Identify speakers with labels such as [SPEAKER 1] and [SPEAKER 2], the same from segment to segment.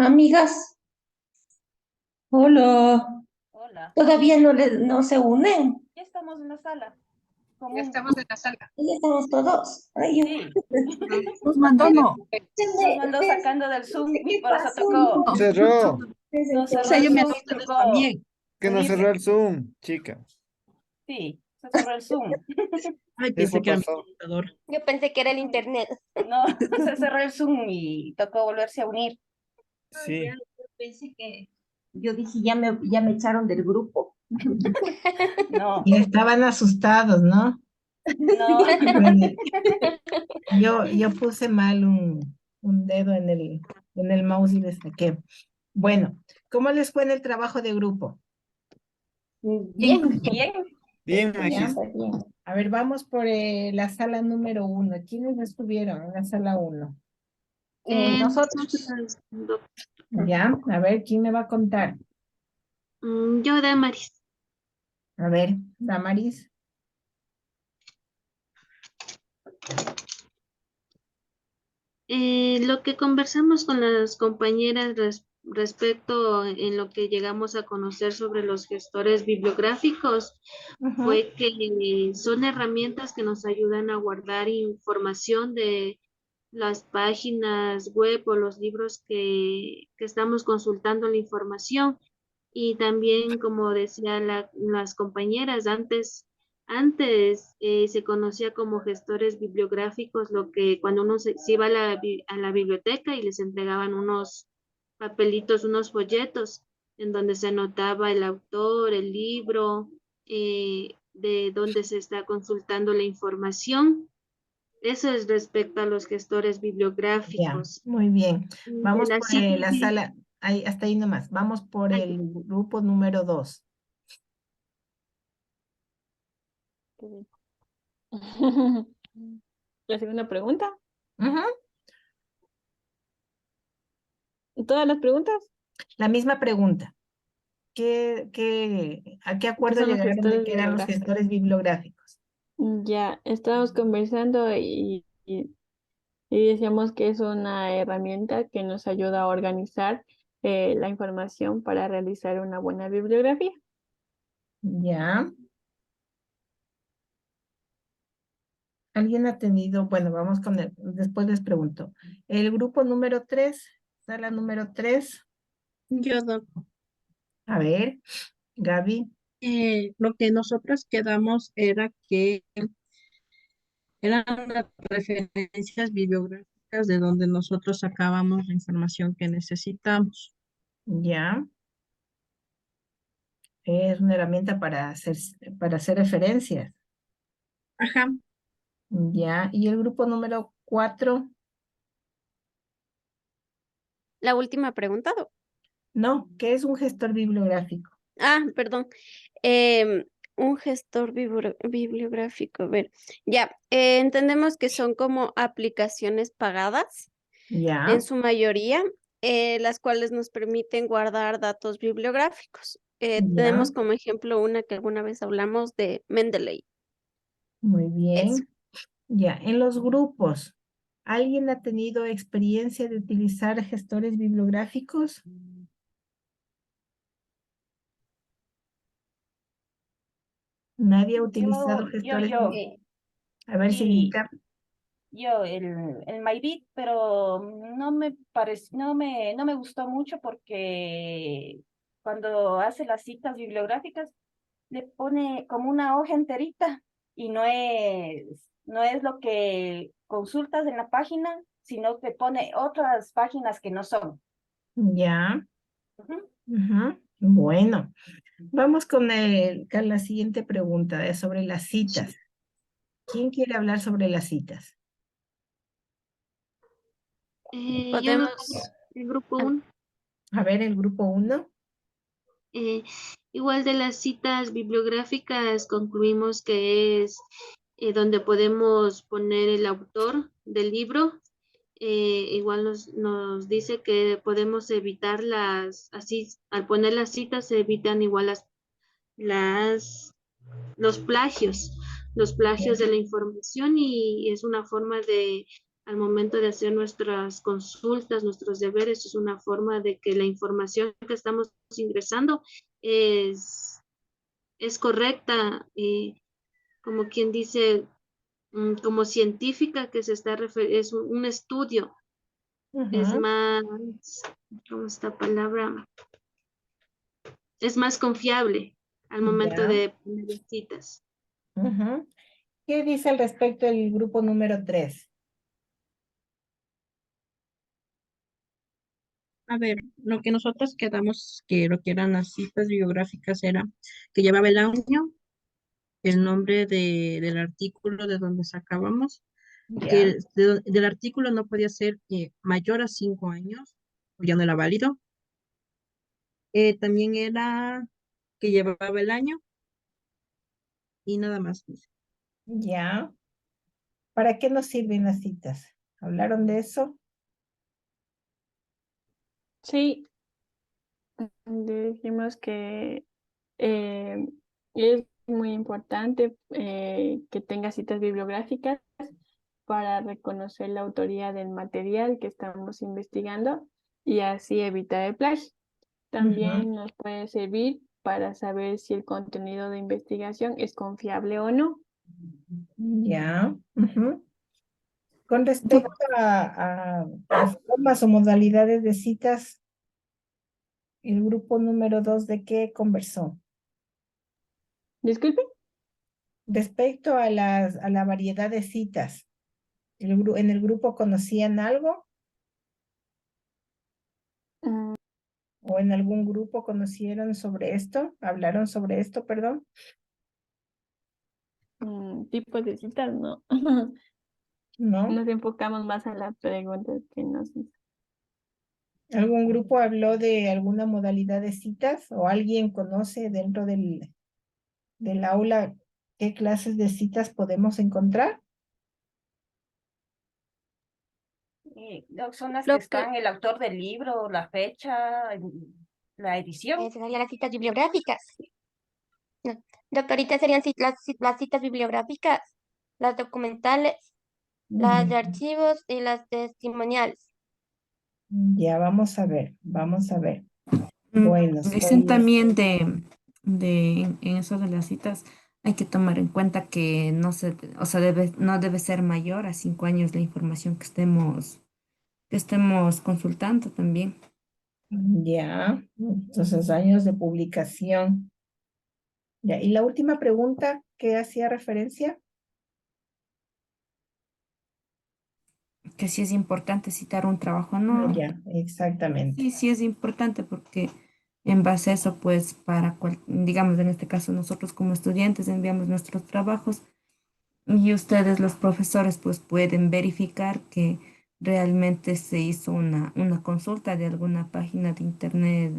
[SPEAKER 1] Amigas, hola.
[SPEAKER 2] Hola,
[SPEAKER 1] Todavía no se unen.
[SPEAKER 2] ya estamos en la sala
[SPEAKER 3] Ya
[SPEAKER 2] común.
[SPEAKER 3] estamos en la sala.
[SPEAKER 1] Ya estamos todos. Ay,
[SPEAKER 2] Sí,
[SPEAKER 4] Nos mandó, no.
[SPEAKER 2] nos mandó sacando del
[SPEAKER 1] no sé
[SPEAKER 2] Zoom y
[SPEAKER 1] qué
[SPEAKER 2] por eso
[SPEAKER 1] pasó.
[SPEAKER 2] tocó,
[SPEAKER 5] Cerró,
[SPEAKER 2] nos
[SPEAKER 4] O
[SPEAKER 2] cerró
[SPEAKER 4] sea,
[SPEAKER 2] el
[SPEAKER 4] yo me
[SPEAKER 2] Zoom y
[SPEAKER 4] asusto de eso
[SPEAKER 2] tocó
[SPEAKER 4] también.
[SPEAKER 5] que nos cerró
[SPEAKER 2] unirse.
[SPEAKER 5] el Zoom, chica.
[SPEAKER 2] Sí, se cerró el Zoom.
[SPEAKER 4] Ay, pensé
[SPEAKER 5] Eso
[SPEAKER 4] que era mi
[SPEAKER 5] pasó.
[SPEAKER 4] computador.
[SPEAKER 1] Yo pensé que era el internet.
[SPEAKER 2] No, se cerró el Zoom y tocó volverse a unir.
[SPEAKER 1] Ya,
[SPEAKER 5] Sí,
[SPEAKER 1] yo pensé que, yo dije, ya me echaron del grupo.
[SPEAKER 2] No,
[SPEAKER 6] Y estaban asustados, ¿no?
[SPEAKER 2] no.
[SPEAKER 6] Bueno, yo puse mal un dedo en el mouse y le saqué. Bueno, ¿cómo les fue en el trabajo de grupo?
[SPEAKER 1] Bien,
[SPEAKER 2] Bien,
[SPEAKER 5] bien,
[SPEAKER 6] ¿Ya?
[SPEAKER 5] Magis.
[SPEAKER 1] bien.
[SPEAKER 6] A ver, vamos por la sala número 1. ¿Quiénes estuvieron en la sala 1?
[SPEAKER 1] Nosotros,
[SPEAKER 6] ¿Ya? A ver, ¿quién me va a contar?
[SPEAKER 7] Yo, Damaris.
[SPEAKER 6] A ver, Damaris.
[SPEAKER 7] Lo que conversamos con las compañeras respecto en lo que llegamos a conocer sobre los gestores bibliográficos
[SPEAKER 6] Ujú.
[SPEAKER 7] fue que son herramientas que nos ayudan a guardar información de las páginas web o los libros que estamos consultando la información. Y también, como decían las compañeras, antes se conocía como gestores bibliográficos, lo que cuando uno se iba a a la biblioteca y les entregaban unos papelitos, unos folletos, en donde se anotaba el autor, el libro, de dónde se está consultando la información. Eso es respecto a los gestores
[SPEAKER 6] Ya,
[SPEAKER 7] bibliográficos.
[SPEAKER 6] muy bien.
[SPEAKER 7] De
[SPEAKER 6] Vamos
[SPEAKER 7] la
[SPEAKER 6] por
[SPEAKER 7] cita,
[SPEAKER 6] la sala, ahí, hasta ahí nomás. Vamos por el grupo número 2.
[SPEAKER 8] La segunda pregunta. ¿Todas las preguntas?
[SPEAKER 6] La misma pregunta. ¿A qué
[SPEAKER 8] ¿Qué
[SPEAKER 6] acuerdo
[SPEAKER 8] son los
[SPEAKER 6] llegaron de
[SPEAKER 8] gestores
[SPEAKER 6] que eran los
[SPEAKER 8] bibliográficos?
[SPEAKER 6] gestores bibliográficos?
[SPEAKER 8] Ya estábamos conversando y decíamos que es una herramienta que nos ayuda a organizar la información para realizar una buena bibliografía.
[SPEAKER 6] Ya. ¿Alguien ha tenido? Bueno, vamos con después les pregunto. El grupo número 3, sala número 3.
[SPEAKER 4] Yo, Doc.
[SPEAKER 6] A ver, Gaby.
[SPEAKER 4] Lo que nosotros quedamos era que eran las referencias bibliográficas de donde nosotros sacábamos la información que necesitamos.
[SPEAKER 6] Ya. Es una herramienta para hacer referencias.
[SPEAKER 4] Ajá.
[SPEAKER 6] Ya. Y el grupo número 4.
[SPEAKER 9] La última pregunta.
[SPEAKER 6] No, ¿qué es un gestor bibliográfico?
[SPEAKER 9] Perdón. Em, un gestor bibliográfico. A ver, ya, entendemos que son como aplicaciones pagadas, en
[SPEAKER 6] Ya.
[SPEAKER 9] su mayoría, las cuales nos permiten guardar datos bibliográficos.
[SPEAKER 6] Ya.
[SPEAKER 9] Tenemos como ejemplo una que alguna vez hablamos de Mendeley.
[SPEAKER 6] Muy
[SPEAKER 9] Eso.
[SPEAKER 6] bien. Ya, en los grupos, ¿alguien ha tenido experiencia de utilizar gestores bibliográficos? ¿Nadie ha utilizado gestores?
[SPEAKER 2] Yo,
[SPEAKER 6] A ver,
[SPEAKER 2] sí,
[SPEAKER 6] Silvita.
[SPEAKER 2] yo el MyBit, pero no me gustó mucho porque cuando hace las citas bibliográficas le pone como una hoja enterita y no es lo que consultas en la página, sino que pone otras páginas que no son.
[SPEAKER 6] Ya.
[SPEAKER 2] Ujú.
[SPEAKER 6] Ujú. Bueno, vamos con la siguiente pregunta, sobre las citas. ¿Quién quiere hablar sobre las citas?
[SPEAKER 7] Yo, Doc,
[SPEAKER 9] Podemos,
[SPEAKER 7] el grupo
[SPEAKER 9] ah,
[SPEAKER 7] 1.
[SPEAKER 6] A ver, el grupo 1.
[SPEAKER 7] Eh, Igual de las citas bibliográficas concluimos que es donde podemos poner el autor del libro. Igual nos dice que podemos evitar así al poner las citas se evitan igual las, los plagios de la información y es una forma de al momento de hacer nuestras consultas, nuestros deberes, es una forma de que la información que estamos ingresando es, es correcta y como quien dice, como científica que se está es un estudio, es
[SPEAKER 6] Ujú,
[SPEAKER 7] más, ¿cómo es esta palabra? Es más confiable al momento
[SPEAKER 6] ya.
[SPEAKER 7] de poner citas.
[SPEAKER 6] Ujú. ¿Qué dice al respecto el grupo número 3?
[SPEAKER 4] A ver, lo que nosotros quedamos, que lo que eran las citas biográficas era que llevaba el año, el nombre del artículo de donde sacábamos,
[SPEAKER 6] Ya,
[SPEAKER 4] que del artículo no podía ser mayor a 5 años, o ya no era válido. También era que llevaba el año y nada más.
[SPEAKER 6] ya. ¿Para qué nos sirven las citas? ¿Hablaron de eso?
[SPEAKER 8] Sí, dijimos que eh, es muy importante que tenga citas bibliográficas para reconocer la autoría del material que estamos investigando y así evitar el plagio.
[SPEAKER 6] Ujú,
[SPEAKER 8] También nos puede servir para saber si el contenido de investigación es confiable o no.
[SPEAKER 6] ya. Ujú. Con respecto a las formas o modalidades de citas, el grupo número 2, ¿de qué conversó?
[SPEAKER 8] Disculpe.
[SPEAKER 6] Respecto a la variedad de citas, ¿en el grupo conocían algo?
[SPEAKER 8] Mm,
[SPEAKER 6] ¿O en algún grupo conocieron sobre esto? ¿Hablaron sobre esto, perdón?
[SPEAKER 8] Tipos de citas, no.
[SPEAKER 6] ¿No?
[SPEAKER 8] Nos enfocamos más a las preguntas que nos hizo.
[SPEAKER 6] ¿Algún grupo habló de alguna modalidad de citas? ¿O alguien conoce dentro del aula qué clases de citas podemos encontrar?
[SPEAKER 2] Son las que
[SPEAKER 9] Lo que,
[SPEAKER 2] están el autor del libro, la fecha, la edición.
[SPEAKER 3] Serían las citas bibliográficas. No. Doctorita, serían las citas bibliográficas, las documentales, las de
[SPEAKER 6] Ujú.
[SPEAKER 3] archivos y las testimoniales.
[SPEAKER 6] Ya, vamos a ver, vamos a ver.
[SPEAKER 5] Mm,
[SPEAKER 6] Bueno,
[SPEAKER 5] Dicen
[SPEAKER 6] estoy...
[SPEAKER 5] también en eso de las citas, hay que tomar en cuenta que o sea, no debe ser mayor a 5 años la información que estemos consultando también.
[SPEAKER 6] Ya, entonces años de publicación. Ya, y la última pregunta que hacía referencia.
[SPEAKER 5] Que sí es importante citar un trabajo,
[SPEAKER 6] Ya,
[SPEAKER 5] ¿no?
[SPEAKER 6] exactamente.
[SPEAKER 5] Sí, sí es importante porque en base a eso, pues, digamos, en este caso, nosotros como estudiantes enviamos nuestros trabajos y ustedes, los profesores, pues pueden verificar que realmente se hizo una consulta de alguna página de internet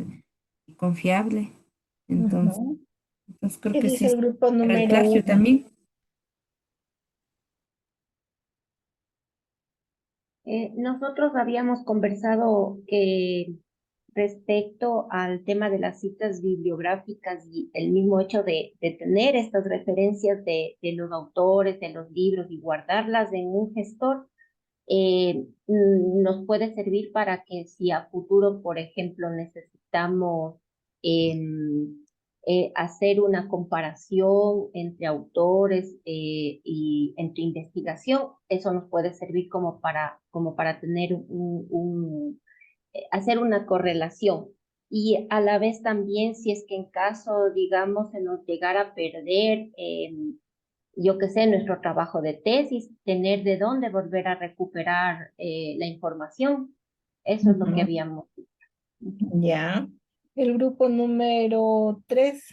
[SPEAKER 5] confiable. Entonces,
[SPEAKER 6] Ujú.
[SPEAKER 5] creo
[SPEAKER 6] ¿Qué
[SPEAKER 5] que
[SPEAKER 6] dice
[SPEAKER 5] sí,
[SPEAKER 6] el grupo
[SPEAKER 5] para el
[SPEAKER 6] número
[SPEAKER 5] plagio
[SPEAKER 6] 1?
[SPEAKER 5] también.
[SPEAKER 1] Nosotros habíamos conversado que respecto al tema de las citas bibliográficas y el mismo hecho de tener estas referencias de los autores, de los libros y guardarlas en un gestor, nos puede servir para que si a futuro, por ejemplo, necesitamos hacer una comparación entre autores y entre investigación, eso nos puede servir como para tener hacer una correlación. Y a la vez también, si es que en caso, digamos, se nos llegara a perder yo qué sé, nuestro trabajo de tesis, tener de dónde volver a recuperar la información. Eso es lo que
[SPEAKER 6] Ujú.
[SPEAKER 1] habíamos.
[SPEAKER 6] Ya. El grupo número 3,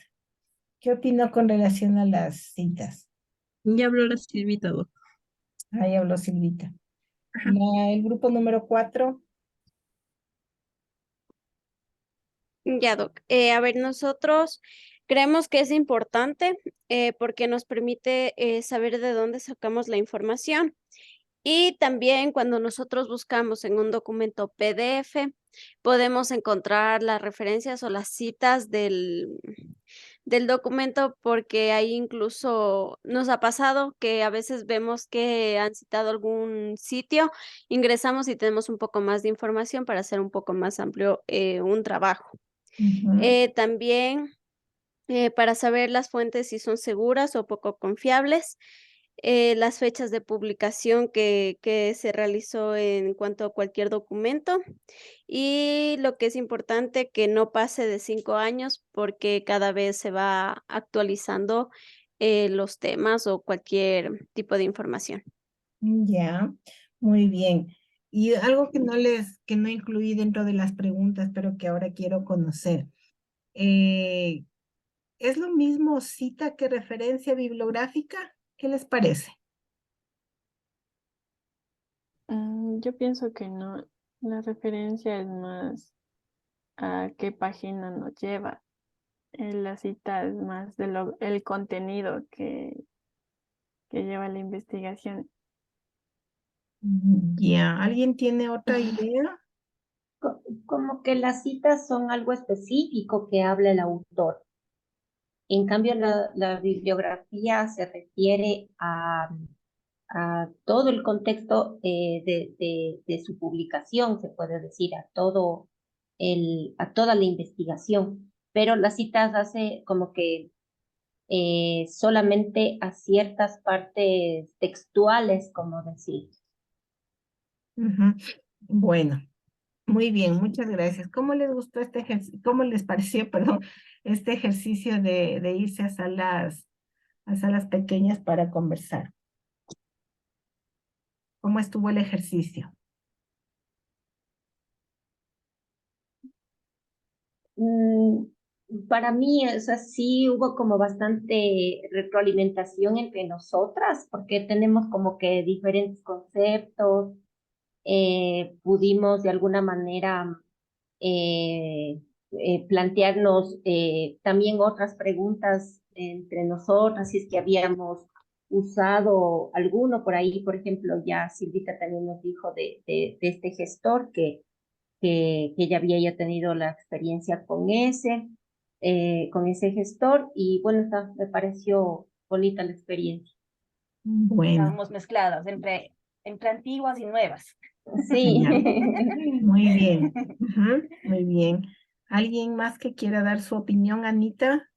[SPEAKER 6] ¿qué opinó con relación a las citas?
[SPEAKER 4] Ya habló la Silvita, Doc.
[SPEAKER 6] Ahí habló Silvita.
[SPEAKER 4] Ajá.
[SPEAKER 6] El grupo número 4,
[SPEAKER 9] ya, Doc. A ver, nosotros creemos que es importante porque nos permite saber de dónde sacamos la información. Y también cuando nosotros buscamos en un documento PDF, podemos encontrar las referencias o las citas del documento, porque ahí incluso nos ha pasado que a veces vemos que han citado algún sitio, ingresamos y tenemos un poco más de información para hacer un poco más amplio un trabajo. También para saber las fuentes si son seguras o poco confiables, las fechas de publicación que se realizó en cuanto a cualquier documento y lo que es importante, que no pase de 5 años porque cada vez se va actualizando los temas o cualquier tipo de información.
[SPEAKER 6] Ya, muy bien. Y algo que no incluí dentro de las preguntas, pero que ahora quiero conocer. ¿Es lo mismo cita que referencia bibliográfica? ¿Qué les parece?
[SPEAKER 8] Yo pienso que no. La referencia es más a qué página nos lleva. La cita es más de el contenido que lleva la investigación.
[SPEAKER 6] Ya, ¿alguien tiene otra idea?
[SPEAKER 1] Como que las citas son algo específico que habla el autor. En cambio, la bibliografía se refiere a todo el contexto de su publicación, se puede decir, a toda la investigación. Pero las citas hace como que solamente a ciertas partes textuales, como decir.
[SPEAKER 6] Ujú. Bueno, muy bien, muchas gracias. ¿Cómo les gustó este ejercicio? ¿Cómo les pareció, perdón, este ejercicio de irse a salas pequeñas para conversar? ¿Cómo estuvo el ejercicio?
[SPEAKER 1] Mm, Para mí, o sea, sí hubo como bastante retroalimentación entre nosotras, porque tenemos como que diferentes conceptos, pudimos de alguna manera plantearnos también otras preguntas entre nosotras, si es que habíamos usado alguno por ahí, por ejemplo, ya Silvita también nos dijo de este gestor que ella había ya tenido la experiencia con ese gestor y bueno, me pareció bonita la experiencia.
[SPEAKER 6] Bueno,
[SPEAKER 2] Estábamos mezcladas entre antiguas y nuevas.
[SPEAKER 1] Sí.
[SPEAKER 6] ya, muy bien. Ujú, muy bien. ¿Alguien más que quiera dar su opinión, Anita?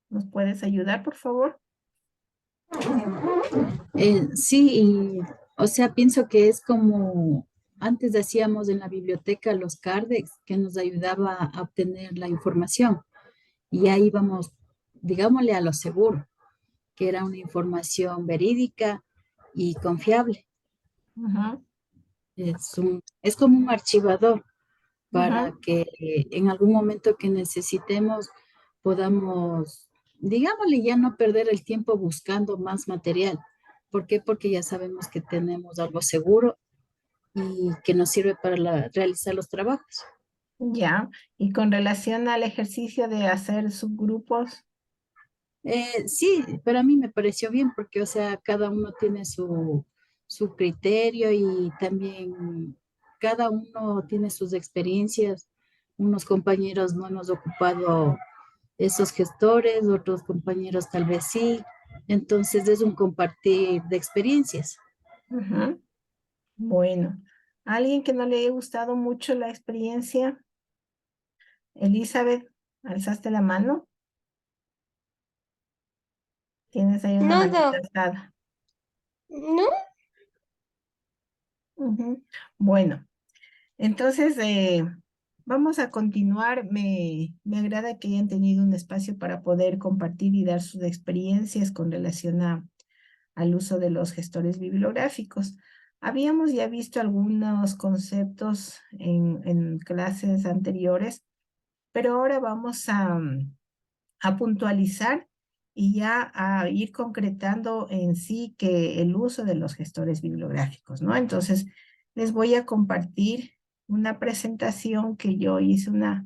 [SPEAKER 6] ¿Nos puedes ayudar, por favor?
[SPEAKER 10] Sí, o sea, pienso que es como antes decíamos en la biblioteca los cardex que nos ayudaba a obtener la información y ahí vamos, digámosle a lo seguro, que era una información verídica y confiable.
[SPEAKER 6] Ujú,
[SPEAKER 10] Es como un archivador para
[SPEAKER 6] ujú.
[SPEAKER 10] que en algún momento que necesitemos podamos, digámosle, ya no perder el tiempo buscando más material. ¿Por qué? Porque ya sabemos que tenemos algo seguro y que nos sirve para realizar los trabajos.
[SPEAKER 6] Ya, y con relación al ejercicio de hacer subgrupos,
[SPEAKER 10] Sí, para mí me pareció bien porque, o sea, cada uno tiene su criterio y también cada uno tiene sus experiencias. Unos compañeros no hemos ocupado esos gestores, otros compañeros tal vez sí. Entonces es un compartir de experiencias.
[SPEAKER 6] ujú, bueno, ¿alguien que no le haya gustado mucho la experiencia? Elizabeth, ¿alzaste la mano? Tienes ahí una
[SPEAKER 3] No,
[SPEAKER 6] manita
[SPEAKER 3] Doc,
[SPEAKER 6] alzada.
[SPEAKER 3] no,
[SPEAKER 6] Ujú. Bueno, entonces vamos a continuar. Me agrada que hayan tenido un espacio para poder compartir y dar sus experiencias con relación al uso de los gestores bibliográficos. Habíamos ya visto algunos conceptos en clases anteriores, pero ahora vamos a puntualizar y ya a ir concretando en sí que el uso de los gestores bibliográficos, ¿no? Entonces, les voy a compartir una presentación que yo hice, una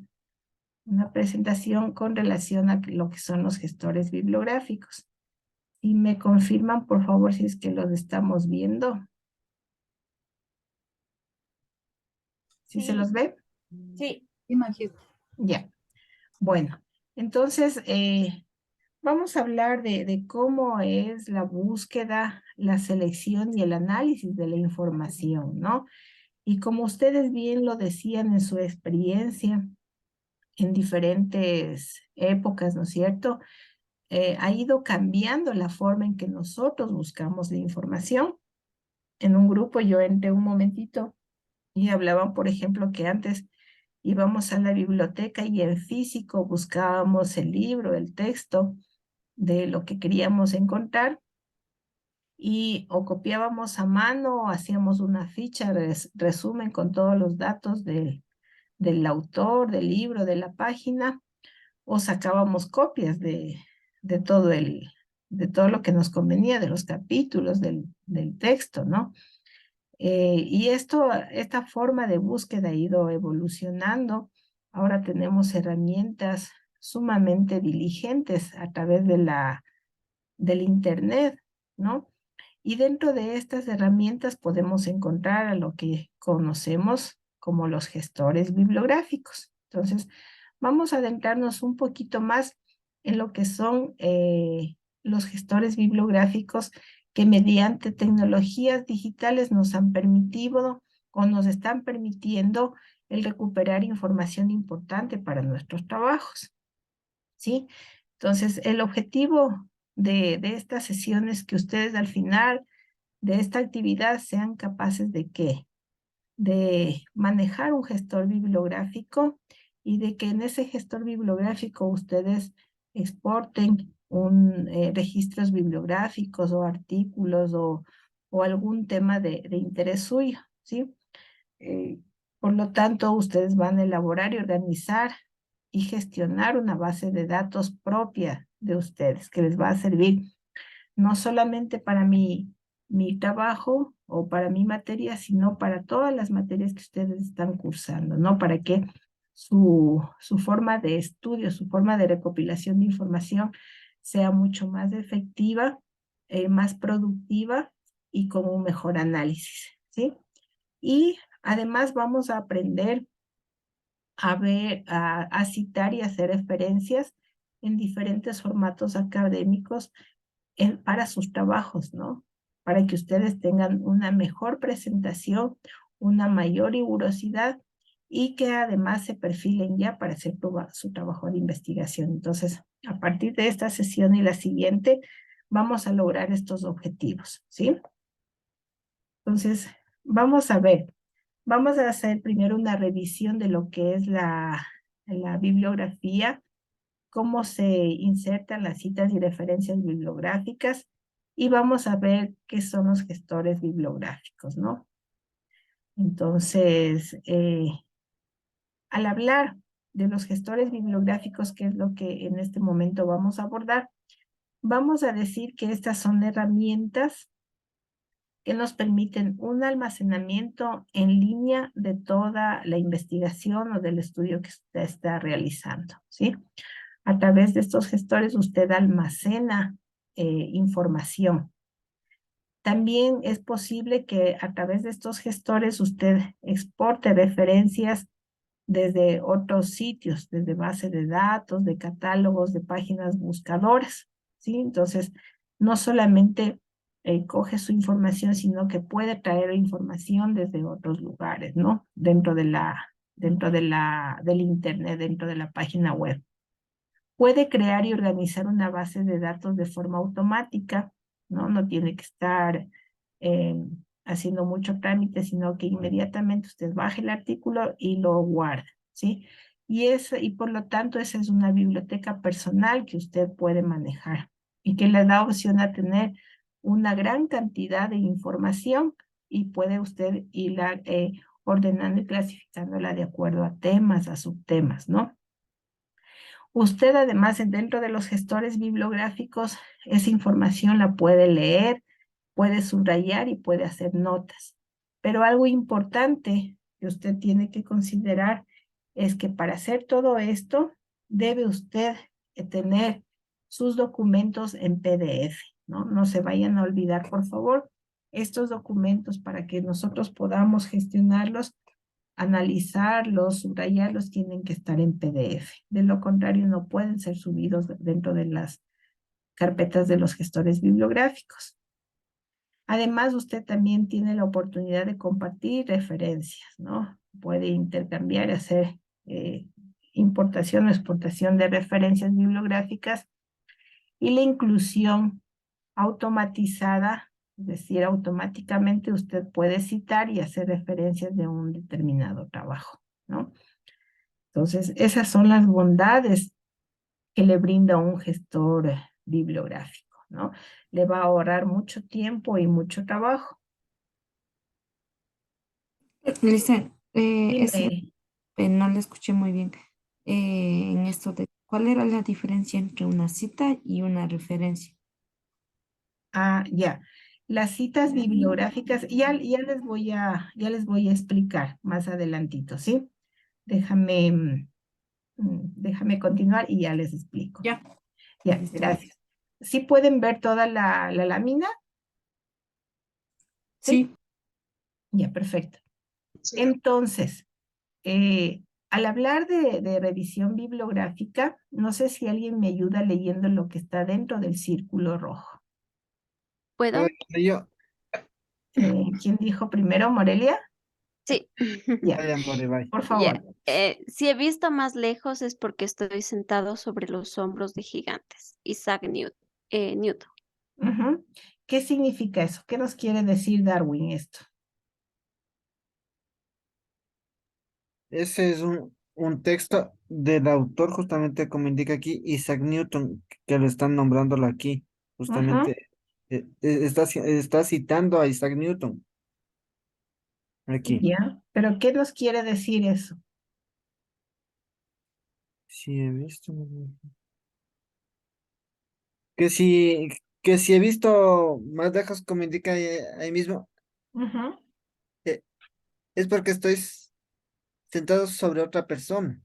[SPEAKER 6] presentación con relación a lo que son los gestores bibliográficos. Y me confirman, por favor, si es que los estamos viendo. ¿Sí se
[SPEAKER 2] Sí,
[SPEAKER 6] los ve?
[SPEAKER 2] sí.
[SPEAKER 10] Imagínate.
[SPEAKER 6] Ya. Bueno, Entonces, vamos a hablar de cómo es la búsqueda, la selección y el análisis de la información, ¿no? Y como ustedes bien lo decían en su experiencia en diferentes épocas, ¿no es cierto? Ha ido cambiando la forma en que nosotros buscamos la información. En un grupo yo entré un momentito y hablaban, por ejemplo, que antes íbamos a la biblioteca y en físico buscábamos el libro, el texto de lo que queríamos encontrar y o copiábamos a mano o hacíamos una ficha, resumen con todos los datos del autor, del libro, de la página, o sacábamos copias de todo de todo lo que nos convenía, de los capítulos, del texto, ¿no? Y esta forma de búsqueda ha ido evolucionando. Ahora tenemos herramientas sumamente diligentes a través del Internet, ¿no? Y dentro de estas herramientas podemos encontrar a lo que conocemos como los gestores bibliográficos. Entonces, vamos a adentrarnos un poquito más en lo que son los gestores bibliográficos que mediante tecnologías digitales nos han permitido o nos están permitiendo el recuperar información importante para nuestros trabajos, ¿sí? Entonces, el objetivo de estas sesiones es que ustedes al final de esta actividad sean capaces de ¿qué? De manejar un gestor bibliográfico y de que en ese gestor bibliográfico ustedes exporten registros bibliográficos o artículos o algún tema de interés suyo, ¿sí? Por lo tanto, ustedes van a elaborar y organizar y gestionar una base de datos propia de ustedes que les va a servir no solamente para mi trabajo o para mi materia, sino para todas las materias que ustedes están cursando, ¿no? Para que su forma de estudio, su forma de recopilación de información sea mucho más efectiva, más productiva y con un mejor análisis, ¿sí? Y además vamos a aprender a citar y hacer referencias en diferentes formatos académicos para sus trabajos, ¿no? Para que ustedes tengan una mejor presentación, una mayor rigurosidad y que además se perfilen ya para hacer su trabajo de investigación. Entonces, a partir de esta sesión y la siguiente, vamos a lograr estos objetivos, ¿sí? Entonces, vamos a ver. Vamos a hacer primero una revisión de lo que es la bibliografía, cómo se insertan las citas y referencias bibliográficas y vamos a ver qué son los gestores bibliográficos, ¿no? Entonces, al hablar de los gestores bibliográficos, que es lo que en este momento vamos a abordar, vamos a decir que estas son herramientas que nos permiten un almacenamiento en línea de toda la investigación o del estudio que usted está realizando, ¿sí? A través de estos gestores usted almacena información. También es posible que a través de estos gestores usted exporte referencias desde otros sitios, desde base de datos, de catálogos, de páginas buscadoras, ¿sí? Entonces, no solamente coge su información, sino que puede traer información desde otros lugares, ¿no? Dentro del Internet, dentro de la página web. Puede crear y organizar una base de datos de forma automática, ¿no? No tiene que estar haciendo mucho trámite, sino que inmediatamente usted baja el artículo y lo guarda, ¿sí? Y por lo tanto, esa es una biblioteca personal que usted puede manejar y que le da opción a tener una gran cantidad de información y puede usted irla ordenando y clasificándola de acuerdo a temas, a subtemas, ¿no? Usted además dentro de los gestores bibliográficos esa información la puede leer, puede subrayar y puede hacer notas. Pero algo importante que usted tiene que considerar es que para hacer todo esto debe usted tener sus documentos en PDF, ¿no? No se vayan a olvidar, por favor, estos documentos para que nosotros podamos gestionarlos analizarlos, subrayarlos, tienen que estar en PDF. De lo contrario, no pueden ser subidos dentro de las carpetas de los gestores bibliográficos. Además, usted también tiene la oportunidad de compartir referencias, ¿no? Puede intercambiar, hacer importación o exportación de referencias bibliográficas y la inclusión automatizada, es decir, automáticamente usted puede citar y hacer referencias de un determinado trabajo, ¿no? Entonces, esas son las bondades que le brinda un gestor bibliográfico, ¿no? Le va a ahorrar mucho tiempo y mucho trabajo.
[SPEAKER 5] Listen,
[SPEAKER 6] Dime.
[SPEAKER 5] no le escuché muy bien en esto de cuál era la diferencia entre una cita y una referencia.
[SPEAKER 6] Ah, ya. Las citas bibliográficas, ya les voy a explicar más adelantito, ¿sí? Déjame continuar y ya les explico.
[SPEAKER 5] Ya.
[SPEAKER 6] Ya,
[SPEAKER 5] Listo.
[SPEAKER 6] gracias. ¿Sí pueden ver toda la lámina?
[SPEAKER 5] Sí.
[SPEAKER 6] Ya, perfecto.
[SPEAKER 7] Sí.
[SPEAKER 6] Entonces, al hablar de revisión bibliográfica, no sé si alguien me ayuda leyendo lo que está dentro del círculo rojo.
[SPEAKER 9] ¿Puedo?
[SPEAKER 11] Yo,
[SPEAKER 6] ¿Quién dijo primero, Morelia?
[SPEAKER 9] Sí.
[SPEAKER 6] Ya,
[SPEAKER 11] vaya, amor, bye.
[SPEAKER 6] por
[SPEAKER 9] Ya.
[SPEAKER 6] favor.
[SPEAKER 9] Si he visto más lejos es porque estoy sentado sobre los hombros de gigantes. Isaac Newton.
[SPEAKER 6] Ujú. ¿Qué significa eso? ¿Qué nos quiere decir Darwin esto?
[SPEAKER 11] Ese es un texto del autor, justamente como indica aquí, Isaac Newton, que lo están nombrándolo aquí. Justamente está citando a Isaac Newton aquí.
[SPEAKER 6] Ya, pero ¿qué nos quiere decir eso?
[SPEAKER 11] Sí, he visto. Que si, que si he visto más lejos, como indica ahí mismo,
[SPEAKER 6] Ujú.
[SPEAKER 11] eh, es porque estoy sentado sobre otra persona.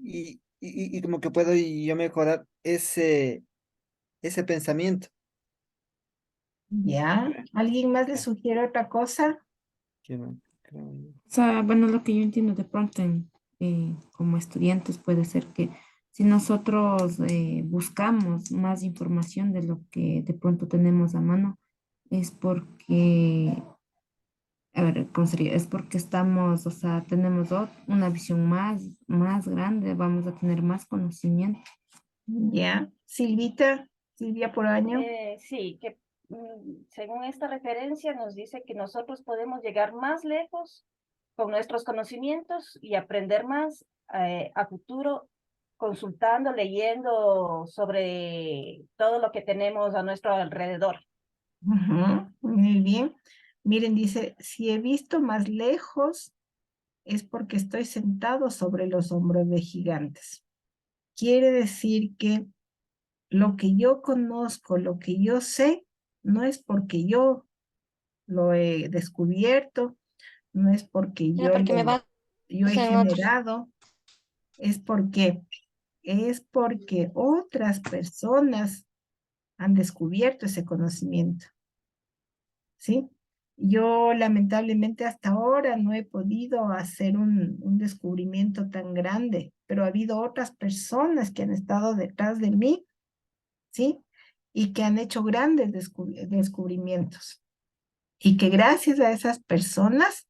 [SPEAKER 11] Y como que puedo yo mejorar ese pensamiento.
[SPEAKER 6] Ya, ¿alguien más le sugiere otra cosa?
[SPEAKER 11] Creo yo.
[SPEAKER 5] O sea, bueno, lo que yo entiendo de pronto como estudiantes puede ser que si nosotros buscamos más información de lo que de pronto tenemos a mano, es porque, a ver, ¿cómo sería? Es porque estamos, o sea, tenemos una visión más grande, vamos a tener más conocimiento.
[SPEAKER 6] Ya, Silvia por año.
[SPEAKER 2] Sí, que según esta referencia nos dice que nosotros podemos llegar más lejos con nuestros conocimientos y aprender más a futuro, consultando, leyendo sobre todo lo que tenemos a nuestro alrededor.
[SPEAKER 6] Ujú, muy bien. Miren, dice, si he visto más lejos es porque estoy sentado sobre los hombros de gigantes. Quiere decir que lo que yo conozco, lo que yo sé, no es porque yo lo he descubierto, no es porque
[SPEAKER 3] No, porque me
[SPEAKER 6] yo he
[SPEAKER 3] baso en otros.
[SPEAKER 6] generado, es porque otras personas han descubierto ese conocimiento, ¿sí? Yo lamentablemente hasta ahora no he podido hacer un descubrimiento tan grande, pero ha habido otras personas que han estado detrás de mí, ¿sí? Y que han hecho grandes descubrimientos. Y que gracias a esas personas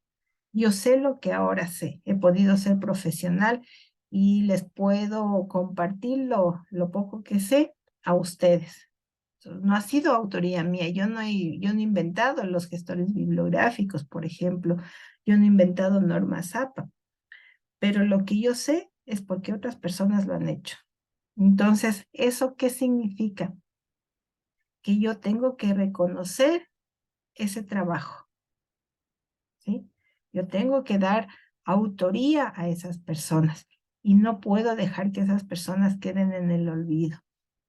[SPEAKER 6] yo sé lo que ahora sé. He podido ser profesional y les puedo compartir lo poco que sé a ustedes. No ha sido autoría mía. Yo no he inventado los gestores bibliográficos, por ejemplo. Yo no he inventado Norma Zappa. Pero lo que yo sé es porque otras personas lo han hecho. Entonces, ¿eso qué significa? Que yo tengo que reconocer ese trabajo, ¿sí? Yo tengo que dar autoría a esas personas y no puedo dejar que esas personas queden en el olvido.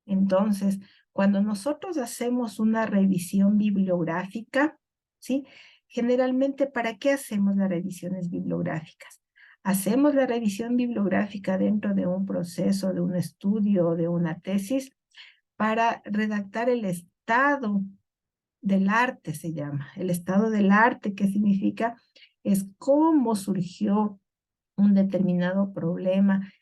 [SPEAKER 6] Entonces, cuando nosotros hacemos una revisión bibliográfica, ¿sí? Generalmente, ¿para qué hacemos las revisiones bibliográficas? Hacemos la revisión bibliográfica dentro de un proceso, de un estudio, de una tesis, para redactar el estado del arte, se llama. El estado del arte, que significa es cómo surgió un determinado problema,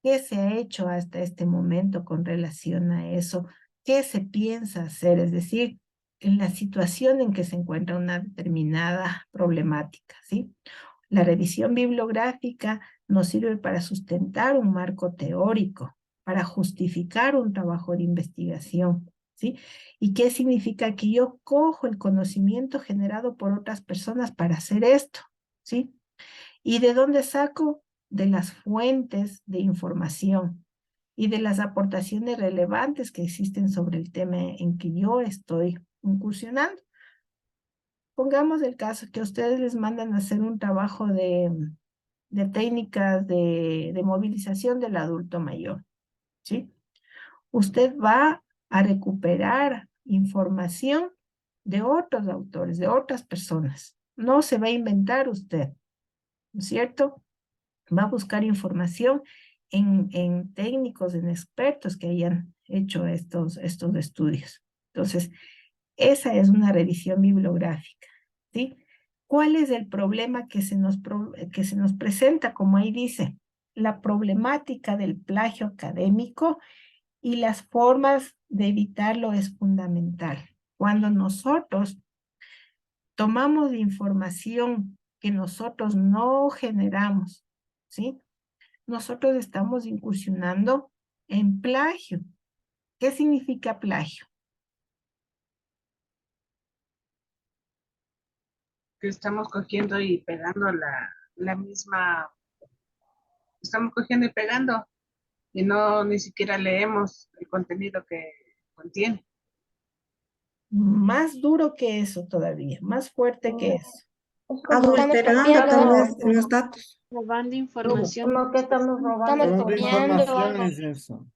[SPEAKER 6] qué se ha hecho hasta este momento con relación a eso, qué se piensa hacer, es decir, en la situación en que se encuentra una determinada problemática, ¿sí? La revisión bibliográfica nos sirve para sustentar un marco teórico, para justificar un trabajo de investigación, ¿sí? ¿Y qué significa? Que yo cojo el conocimiento generado por otras personas para hacer esto, ¿sí? ¿Y de dónde saco? De las fuentes de información y de las aportaciones relevantes que existen sobre el tema en que yo estoy incursionando. Pongamos el caso que a ustedes les mandan a hacer un trabajo de técnicas de movilización del adulto mayor, ¿sí? Usted va a recuperar información de otros autores, de otras personas. No se va a inventar usted, ¿no es cierto? Va a buscar información en técnicos, en expertos que hayan hecho estos estudios. Entonces, esa es una revisión bibliográfica, ¿sí? ¿Cuál es el problema que se nos presenta? Como ahí dice, la problemática del plagio académico y las formas de evitarlo es fundamental. Cuando nosotros tomamos información que nosotros no generamos, ¿sí? Nosotros estamos incursionando en plagio. ¿Qué significa plagio?
[SPEAKER 12] Que estamos cogiendo y pegando la misma, estamos cogiendo y pegando y no ni siquiera leemos el contenido que contiene.
[SPEAKER 6] Más duro que eso todavía, más fuerte que eso.
[SPEAKER 3] Adulterando
[SPEAKER 9] tal vez
[SPEAKER 3] los
[SPEAKER 9] datos. Robando información.
[SPEAKER 1] Como que estamos robando
[SPEAKER 3] Estamos
[SPEAKER 1] información.
[SPEAKER 3] copiando.
[SPEAKER 11] Información es eso.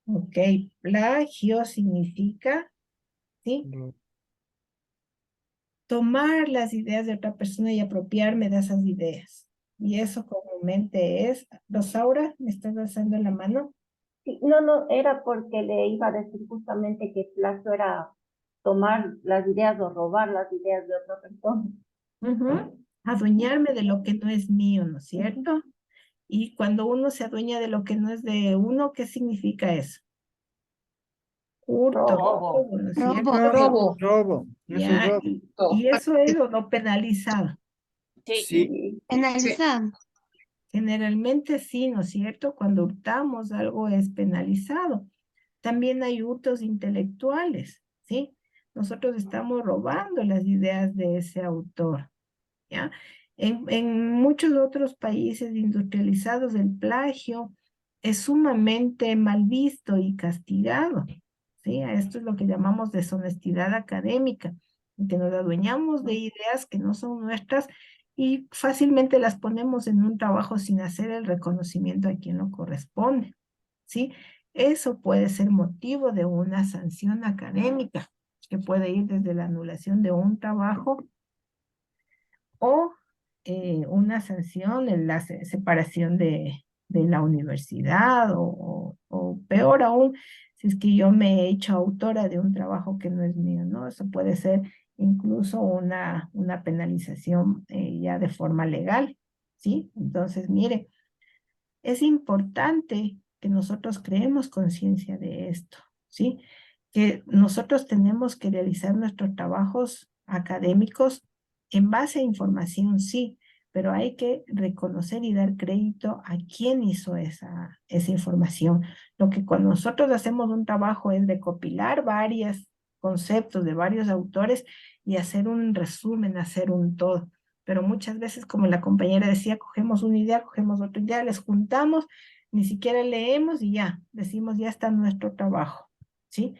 [SPEAKER 6] Ok, plagio significa, ¿sí? Tomar las ideas de otra persona y apropiarme de esas ideas. Y eso comúnmente es, Rosaura, ¿me estás alzando la mano?
[SPEAKER 1] Sí, no, era porque le iba a decir justamente que plagio era tomar las ideas o robar las ideas de otra persona.
[SPEAKER 6] Adueñarme de lo que no es mío, ¿no es cierto? Y cuando uno se adueña de lo que no es de uno, ¿qué significa eso? Hurto,
[SPEAKER 2] Robo.
[SPEAKER 6] ¿no es cierto?
[SPEAKER 10] Robo.
[SPEAKER 11] Robo. Eso es
[SPEAKER 6] Ya,
[SPEAKER 11] robo.
[SPEAKER 6] y eso es lo no penalizado.
[SPEAKER 2] Sí.
[SPEAKER 11] Sí.
[SPEAKER 3] Penalizado.
[SPEAKER 6] Generalmente sí, ¿no es cierto? Cuando hurtamos algo es penalizado. También hay hurtos intelectuales, ¿sí? Nosotros estamos robando las ideas de ese autor, ¿ya? En muchos otros países industrializados el plagio es sumamente mal visto y castigado, ¿sí? A esto es lo que llamamos deshonestidad académica, en que nos adueñamos de ideas que no son nuestras y fácilmente las ponemos en un trabajo sin hacer el reconocimiento a quien lo corresponde, ¿sí? Eso puede ser motivo de una sanción académica, que puede ir desde la anulación de un trabajo o una sanción en la separación de la universidad o peor aún, si es que yo me he hecho autora de un trabajo que no es mío, ¿no? Eso puede ser incluso una penalización ya de forma legal, ¿sí? Entonces, mire, es importante que nosotros creemos conciencia de esto, ¿sí? Que nosotros tenemos que realizar nuestros trabajos académicos en base a información, sí, pero hay que reconocer y dar crédito a quién hizo esa información. Lo que cuando nosotros hacemos un trabajo es recopilar varios conceptos de varios autores y hacer un resumen, hacer un todo. Pero muchas veces, como la compañera decía, cogemos una idea, cogemos otra idea, les juntamos, ni siquiera leemos y ya, decimos, ya está nuestro trabajo, ¿sí?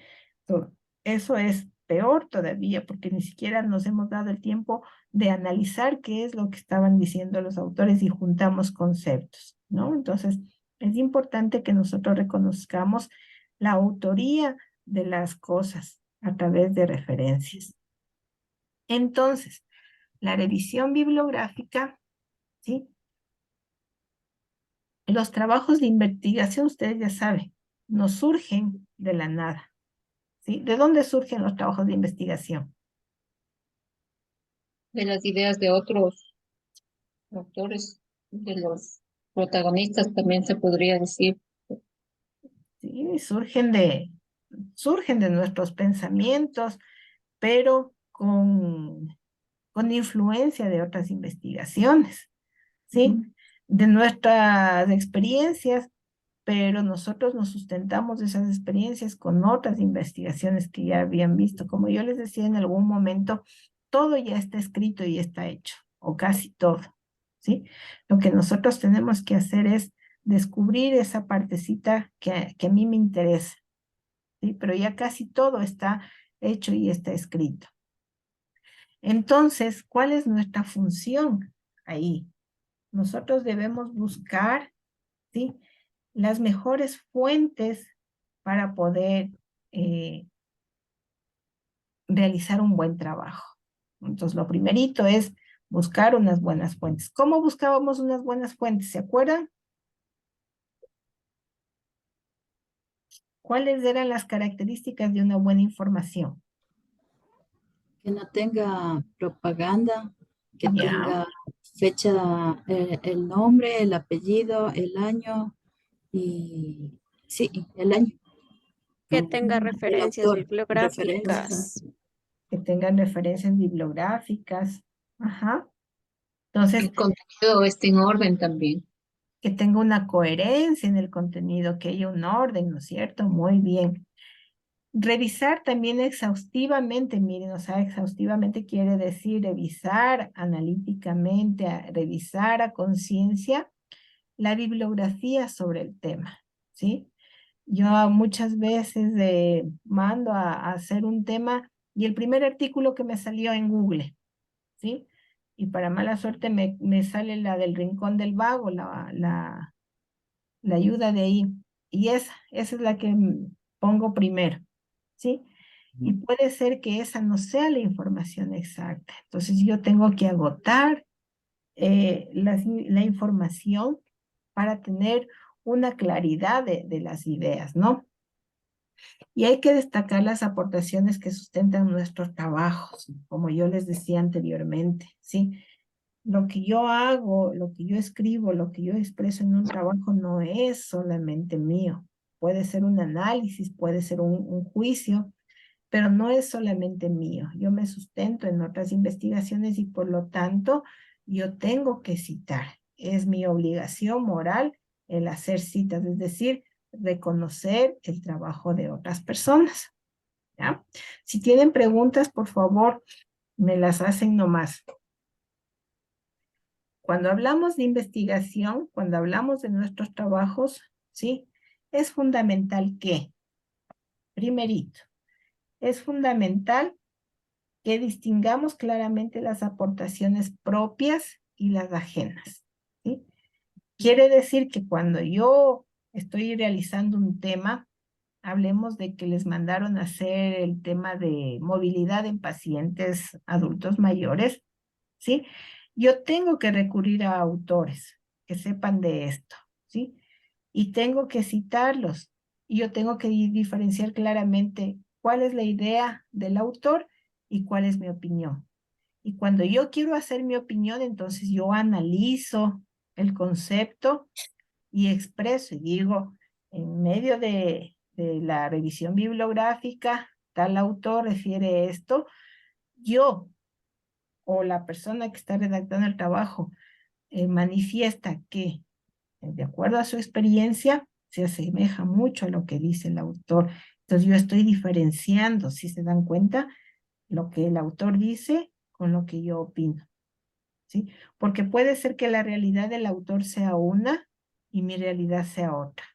[SPEAKER 6] Eso es peor todavía, porque ni siquiera nos hemos dado el tiempo de analizar qué es lo que estaban diciendo los autores y juntamos conceptos, ¿no? Entonces, es importante que nosotros reconozcamos la autoría de las cosas a través de referencias. Entonces, la revisión bibliográfica, ¿sí? Los trabajos de investigación, ustedes ya saben, no surgen de la nada, ¿sí? ¿De dónde surgen los trabajos de investigación?
[SPEAKER 13] de las ideas de otros autores, de los protagonistas también se podría decir.
[SPEAKER 6] Sí, surgen de nuestros pensamientos, pero con influencia de otras investigaciones, ¿sí? De nuestras experiencias, pero nosotros nos sustentamos de esas experiencias con otras investigaciones que ya habían visto. Como yo les decía en algún momento, todo ya está escrito y está hecho, o casi todo, ¿sí? Lo que nosotros tenemos que hacer es descubrir esa partecita que a mí me interesa, ¿sí? Pero ya casi todo está hecho y está escrito. Entonces, ¿cuál es nuestra función ahí? Nosotros debemos buscar, ¿sí?, las mejores fuentes para poder realizar un buen trabajo. Entonces, lo primerito es buscar unas buenas fuentes. ¿Cómo buscábamos unas buenas fuentes? ¿Se acuerdan? ¿Cuáles eran las características de una buena información?
[SPEAKER 10] Que no tenga propaganda, que
[SPEAKER 6] Ya.
[SPEAKER 10] tenga fecha, el nombre, el apellido, el año y sí, el año.
[SPEAKER 9] Que tenga
[SPEAKER 10] El
[SPEAKER 9] referencias
[SPEAKER 10] autor, referencias.
[SPEAKER 9] bibliográficas.
[SPEAKER 6] Que tengan referencias bibliográficas. Ajá. Entonces,
[SPEAKER 13] El contenido esté en orden también.
[SPEAKER 6] que tenga una coherencia en el contenido, que haya un orden, ¿no es cierto? Muy bien. Revisar también exhaustivamente, miren, o sea, exhaustivamente quiere decir revisar analíticamente, revisar a conciencia la bibliografía sobre el tema, ¿sí? Yo muchas veces mando a hacer un tema y el primer artículo que me salió en Google, ¿sí? Y para mala suerte me sale la del Rincón del Vago, la ayuda de ahí. Y esa es la que pongo primero, ¿sí? Y puede ser que esa no sea la información exacta. Entonces yo tengo que agotar la información para tener una claridad de las ideas, ¿no? Y hay que destacar las aportaciones que sustentan nuestros trabajos, como yo les decía anteriormente, ¿sí? Lo que yo hago, lo que yo escribo, lo que yo expreso en un trabajo no es solamente mío. Puede ser un análisis, puede ser un juicio, pero no es solamente mío. Yo me sustento en otras investigaciones y por lo tanto yo tengo que citar. Es mi obligación moral el hacer citas, es decir, reconocer el trabajo de otras personas, ¿ya? Si tienen preguntas, por favor, me las hacen nomás. Cuando hablamos de investigación, cuando hablamos de nuestros trabajos, ¿sí? Es fundamental que, primerito, es fundamental que distingamos claramente las aportaciones propias y las ajenas, ¿sí? Quiere decir que cuando yo estoy realizando un tema, hablemos de que les mandaron a hacer el tema de movilidad en pacientes adultos mayores, ¿sí? Yo tengo que recurrir a autores que sepan de esto, ¿sí? Y tengo que citarlos. Y yo tengo que diferenciar claramente cuál es la idea del autor y cuál es mi opinión. Y cuando yo quiero hacer mi opinión, entonces yo analizo el concepto y expreso y digo, en medio de la revisión bibliográfica, tal autor refiere esto, yo o la persona que está redactando el trabajo manifiesta que, de acuerdo a su experiencia, se asemeja mucho a lo que dice el autor. Entonces yo estoy diferenciando, si se dan cuenta, lo que el autor dice con lo que yo opino, ¿sí? Porque puede ser que la realidad del autor sea una y mi realidad sea otra.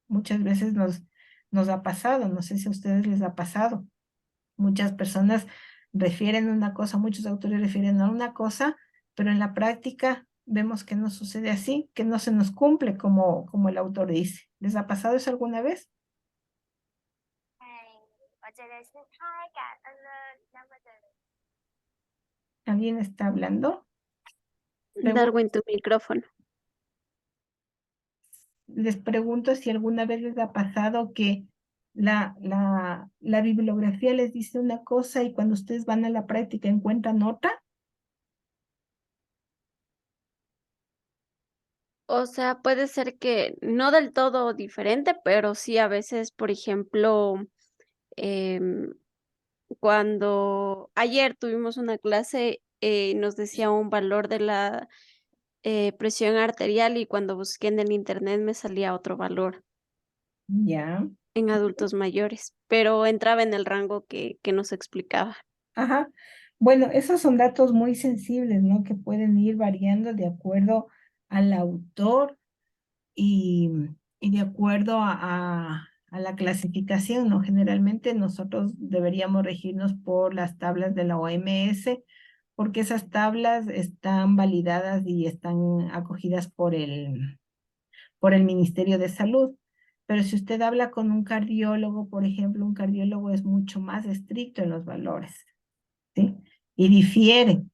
[SPEAKER 6] Muchas veces nos ha pasado, no sé si a ustedes les ha pasado. Muchas personas refieren una cosa, muchos autores refieren a una cosa, pero en la práctica vemos que no sucede así, que no se nos cumple como el autor dice. ¿Les ha pasado eso alguna vez? ¿Alguien está hablando?
[SPEAKER 9] Darwin, tu micrófono.
[SPEAKER 6] Les pregunto si alguna vez les ha pasado que la bibliografía les dice una cosa y cuando ustedes van a la práctica encuentran otra.
[SPEAKER 9] O sea, puede ser que no del todo diferente, pero sí a veces, por ejemplo, em, cuando ayer tuvimos una clase, nos decía un valor de la presión arterial y cuando busqué en el internet me salía otro valor
[SPEAKER 6] Ya.
[SPEAKER 9] en adultos mayores, pero entraba en el rango que nos explicaba.
[SPEAKER 6] Ajá. Bueno, esos son datos muy sensibles, ¿no? Que pueden ir variando de acuerdo al autor y, y de acuerdo a la clasificación, ¿no? Generalmente nosotros deberíamos regirnos por las tablas de la OMS, porque esas tablas están validadas y están acogidas por el Ministerio de Salud. Pero si usted habla con un cardiólogo, por ejemplo, un cardiólogo es mucho más estricto en los valores, ¿sí? Y difieren.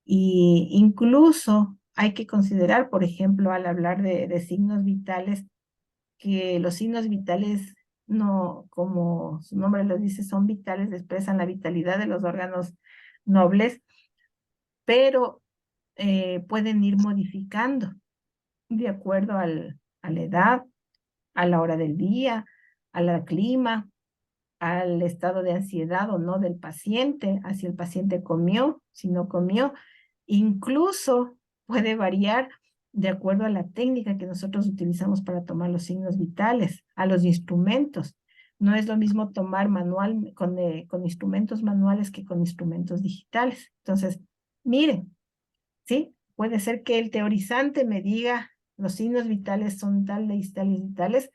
[SPEAKER 6] Y incluso hay que considerar, por ejemplo, al hablar de signos vitales, que los signos vitales no, como su nombre lo dice, son vitales, expresan la vitalidad de los órganos nobles, pero pueden ir modificando de acuerdo a la edad, a la hora del día, al clima, al estado de ansiedad o no del paciente, a si el paciente comió, si no comió. Incluso puede variar de acuerdo a la técnica que nosotros utilizamos para tomar los signos vitales, a los instrumentos. No es lo mismo tomar manual con instrumentos manuales que con instrumentos digitales. Entonces, miren, ¿sí? Puede ser que el teorizante me diga los signos vitales son tales, tales y tales,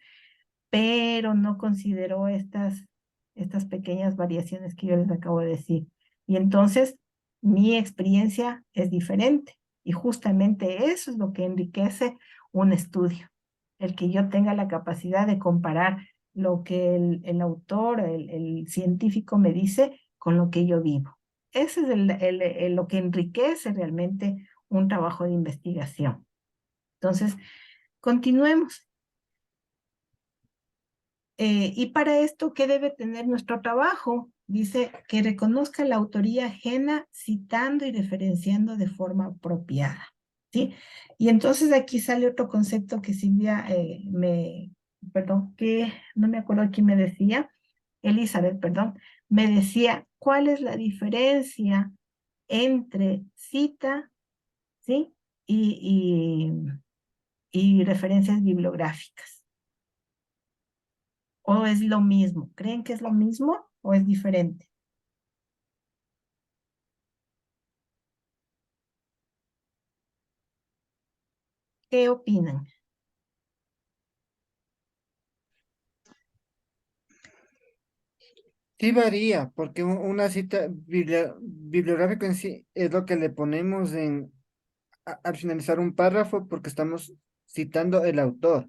[SPEAKER 6] pero no consideró estas pequeñas variaciones que yo les acabo de decir. Y entonces mi experiencia es diferente. Y justamente eso es lo que enriquece un estudio. El que yo tenga la capacidad de comparar lo que el autor, el científico me dice con lo que yo vivo. Ese es lo que enriquece realmente un trabajo de investigación. Entonces, continuemos. Y para esto, ¿qué debe tener nuestro trabajo? Dice que reconozca la autoría ajena citando y referenciando de forma apropiada, ¿sí? Y entonces aquí sale otro concepto que Silvia perdón, que no me acuerdo quién me decía, Elizabeth, perdón, me decía, ¿cuál es la diferencia entre cita, ¿sí? Y referencias bibliográficas. ¿O es lo mismo? ¿Creen que es lo mismo o es diferente? ¿Qué opinan?
[SPEAKER 11] Sí varía, porque una cita bibliográfica en sí es lo que le ponemos al finalizar un párrafo porque estamos citando el autor.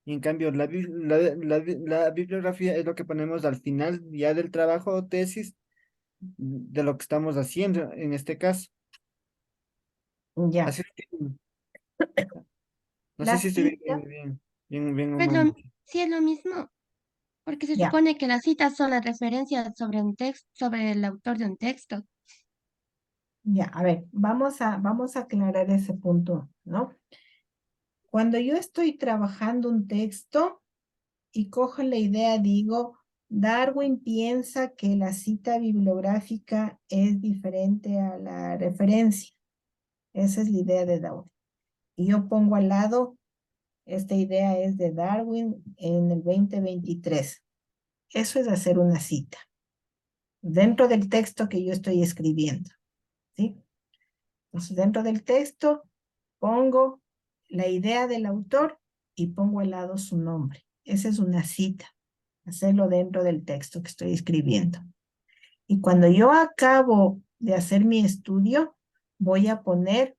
[SPEAKER 11] Y en cambio, la bibliografía es lo que ponemos al final ya del trabajo o tesis de lo que estamos haciendo en este caso.
[SPEAKER 6] Ya.
[SPEAKER 11] Así que, no sé
[SPEAKER 3] La
[SPEAKER 11] si estoy
[SPEAKER 3] cita,
[SPEAKER 11] bien
[SPEAKER 3] pues
[SPEAKER 11] humano.
[SPEAKER 3] sí es lo mismo, porque se
[SPEAKER 6] Ya,
[SPEAKER 3] supone que las citas son las referencias sobre un texto, sobre el autor de un texto.
[SPEAKER 6] ya. A ver, vamos a aclarar ese punto, ¿no? Cuando yo estoy trabajando un texto y cojo la idea, digo, Darwin piensa que la cita bibliográfica es diferente a la referencia. Esa es la idea de Darwin. Y yo pongo al lado, esta idea es de Darwin en el 2023. Eso es hacer una cita dentro del texto que yo estoy escribiendo, ¿sí? Entonces, dentro del texto pongo la idea del autor y pongo al lado su nombre. Esa es una cita, hacerlo dentro del texto que estoy escribiendo. Y cuando yo acabo de hacer mi estudio, voy a poner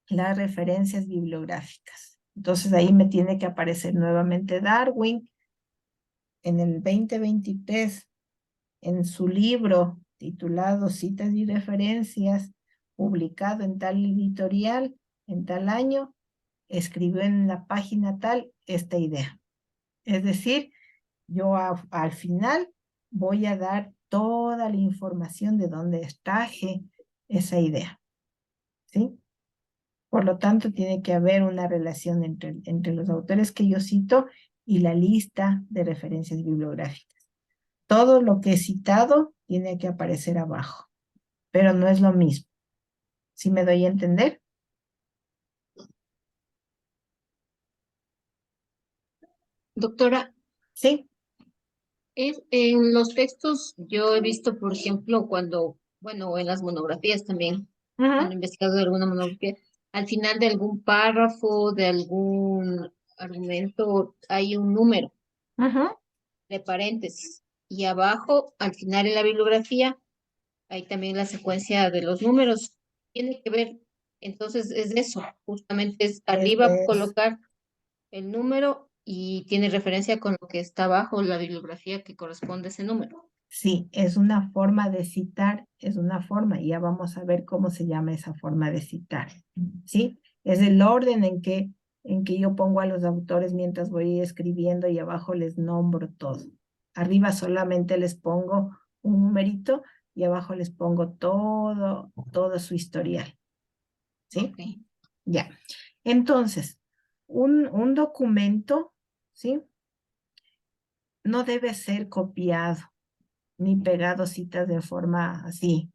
[SPEAKER 6] las referencias bibliográficas. Entonces ahí me tiene que aparecer nuevamente Darwin en el 2023 en su libro titulado Citas y Referencias, publicado en tal editorial, en tal año, escribió en la página tal esta idea. Es decir, yo al final voy a dar toda la información de dónde extraje esa idea. ¿Sí? Por lo tanto, tiene que haber una relación entre los autores que yo cito y la lista de referencias bibliográficas. Todo lo que he citado tiene que aparecer abajo, pero no es lo mismo. ¿Sí me doy a entender?
[SPEAKER 13] Doctora,
[SPEAKER 6] Sí.
[SPEAKER 13] en los textos yo he visto, por ejemplo, bueno, en las monografías también, cuando he investigado alguna monografía, al final de algún párrafo, de algún argumento, hay un número de paréntesis. Y abajo, al final en la bibliografía, hay también la secuencia de los números. Tiene que ver, entonces es eso, justamente es arriba colocar el número y tiene referencia con lo que está abajo, la bibliografía que corresponde a ese número.
[SPEAKER 6] Sí, es una forma de citar, es una forma, y ya vamos a ver cómo se llama esa forma de citar, ¿sí? Es el orden en que yo pongo a los autores mientras voy escribiendo y abajo les nombro todo. Arriba solamente les pongo un numerito y abajo les pongo todo su historial, ¿sí? Ya. Entonces, un documento, ¿sí? No debe ser copiado ni pegado citas de forma así.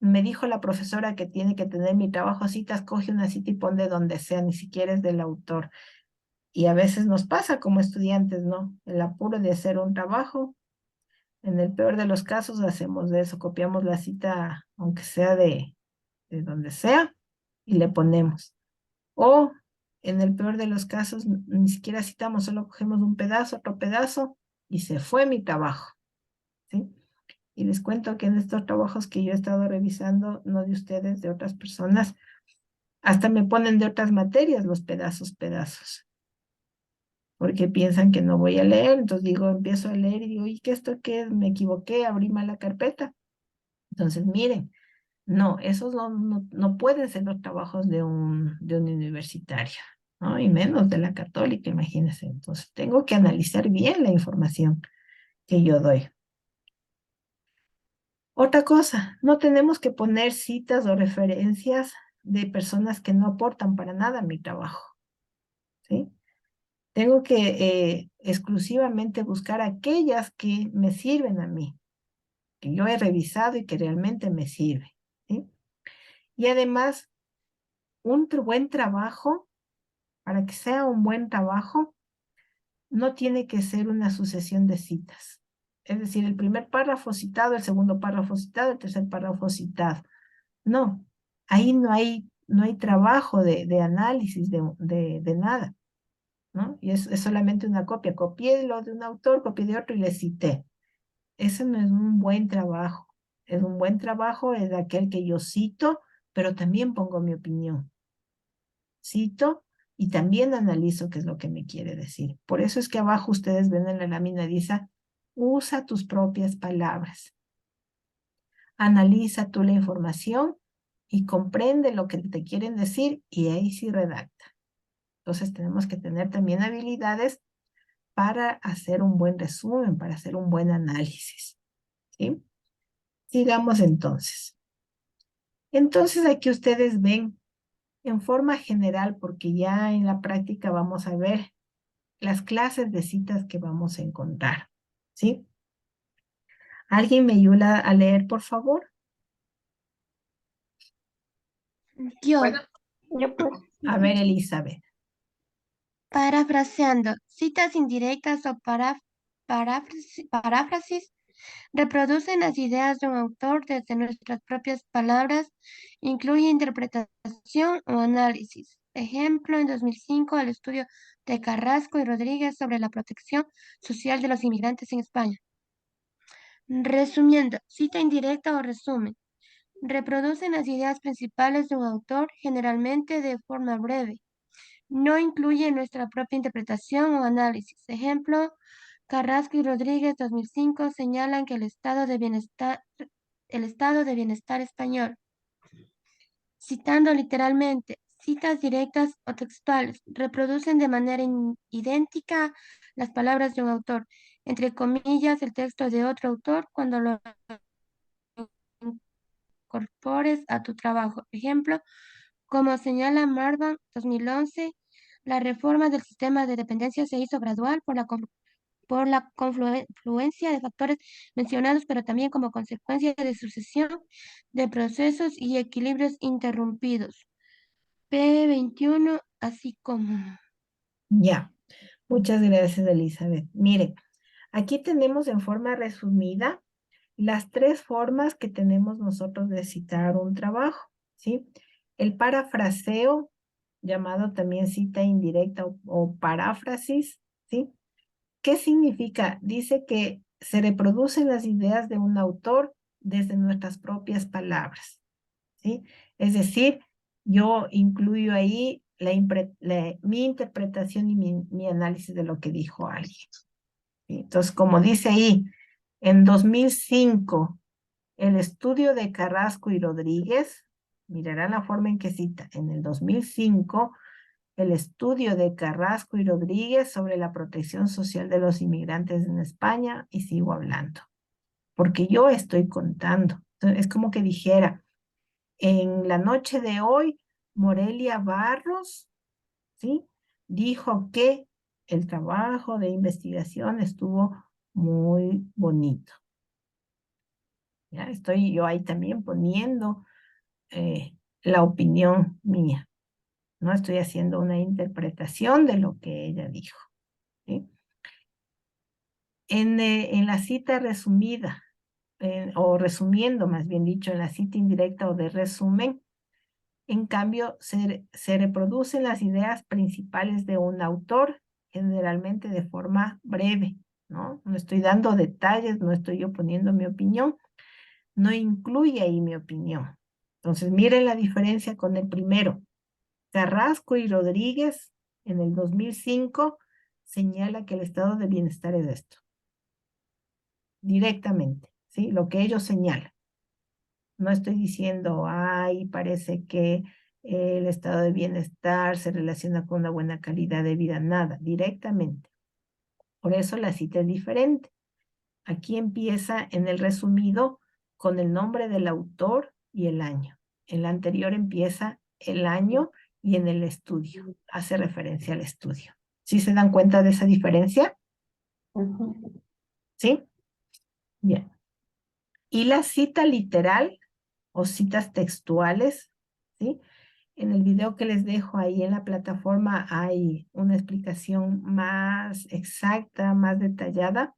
[SPEAKER 6] Me dijo la profesora que tiene que tener mi trabajo citas, coge una cita y pon de donde sea, ni siquiera es del autor. Y a veces nos pasa como estudiantes, ¿no? El apuro de hacer un trabajo, en el peor de los casos hacemos de eso, copiamos la cita, aunque sea de donde sea, y le ponemos. O en el peor de los casos, ni siquiera citamos, solo cogemos un pedazo, otro pedazo, y se fue mi trabajo, ¿sí? Y les cuento que en estos trabajos que yo he estado revisando, no de ustedes, de otras personas, hasta me ponen de otras materias los pedazos, porque piensan que no voy a leer, entonces digo, empiezo a leer y digo, ¿y qué esto qué es? Me equivoqué, abrí mal la carpeta. Entonces, miren, no, esos no pueden ser los trabajos de un universitario, ¿no? Y menos de la católica, imagínense. Entonces, tengo que analizar bien la información que yo doy. Otra cosa, no tenemos que poner citas o referencias de personas que no aportan para nada a mi trabajo, ¿sí? Tengo que exclusivamente buscar aquellas que me sirven a mí, que yo he revisado y que realmente me sirven, ¿sí? Y además, un buen trabajo, para que sea un buen trabajo, no tiene que ser una sucesión de citas. Es decir, el primer párrafo citado, el segundo párrafo citado, el tercer párrafo citado. No, ahí no hay trabajo de análisis de nada, ¿no? Y es solamente una copia. Copié lo de un autor, copié de otro y le cité. Ese no es un buen trabajo. Es un buen trabajo, es aquel que yo cito, pero también pongo mi opinión. Cito y también analizo qué es lo que me quiere decir. Por eso es que abajo ustedes ven en la lámina, dice, usa tus propias palabras. Analiza tú la información y comprende lo que te quieren decir y ahí sí redacta. Entonces tenemos que tener también habilidades para hacer un buen resumen, para hacer un buen análisis, ¿sí? Sigamos entonces. Entonces aquí ustedes ven en forma general, porque ya en la práctica vamos a ver las clases de citas que vamos a encontrar, ¿sí? ¿Alguien me ayuda a leer, por favor?
[SPEAKER 3] Yo,
[SPEAKER 6] A ver, Elizabeth.
[SPEAKER 3] parafraseando, citas indirectas o paráfrasis reproducen las ideas de un autor desde nuestras propias palabras, incluye interpretación o análisis. Ejemplo, en 2005, el estudio de Carrasco y Rodríguez sobre la protección social de los inmigrantes en España. Resumiendo, cita indirecta o resumen. Reproducen las ideas principales de un autor, generalmente de forma breve. No incluye nuestra propia interpretación o análisis. Ejemplo, Carrasco y Rodríguez 2005 señalan que el estado de bienestar español. Citando literalmente, citas directas o textuales reproducen de manera idéntica las palabras de un autor, entre comillas el texto de otro autor cuando lo incorpores a tu trabajo. Ejemplo, Como señala Marvan 2011, la reforma del sistema de dependencia se hizo gradual por la confluencia de factores mencionados, pero también como consecuencia de sucesión de procesos y equilibrios interrumpidos. P21, así como...
[SPEAKER 6] Ya, muchas gracias, Elizabeth. Miren, aquí tenemos en forma resumida las tres formas que tenemos nosotros de citar un trabajo, ¿sí? El parafraseo, llamado también cita indirecta o paráfrasis, ¿sí? ¿Qué significa? Dice que se reproducen las ideas de un autor desde nuestras propias palabras, ¿sí? Es decir, yo incluyo ahí mi interpretación y mi análisis de lo que dijo alguien, ¿sí? Entonces, como dice ahí, en 2005, el estudio de Carrasco y Rodríguez, mirarán la forma en que cita, en el 2005, el estudio de Carrasco y Rodríguez sobre la protección social de los inmigrantes en España, y sigo hablando, porque yo estoy contando. Entonces, es como que dijera, en la noche de hoy, Morelia Barros, ¿sí? Dijo que el trabajo de investigación estuvo muy bonito. ¿Ya? Estoy yo ahí también poniendo la opinión mía. No estoy haciendo una interpretación de lo que ella dijo, ¿sí? En la cita resumida, o resumiendo más bien dicho, en la cita indirecta o de resumen, en cambio, se reproducen las ideas principales de un autor, generalmente de forma breve, ¿no? No estoy dando detalles, no estoy yo poniendo mi opinión, no incluye ahí mi opinión. Entonces, miren la diferencia con el primero. Carrasco y Rodríguez, en el 2005, señala que el estado de bienestar es esto. Directamente, ¿sí? Lo que ellos señalan. No estoy diciendo, ay, parece que el estado de bienestar se relaciona con una buena calidad de vida, nada, directamente. Por eso la cita es diferente. Aquí empieza en el resumido con el nombre del autor y el año. En la anterior empieza el año y en el estudio, hace referencia al estudio. ¿Sí se dan cuenta de esa diferencia? ¿Sí? Bien. Y la cita literal o citas textuales, ¿sí? En el video que les dejo ahí en la plataforma hay una explicación más exacta, más detallada,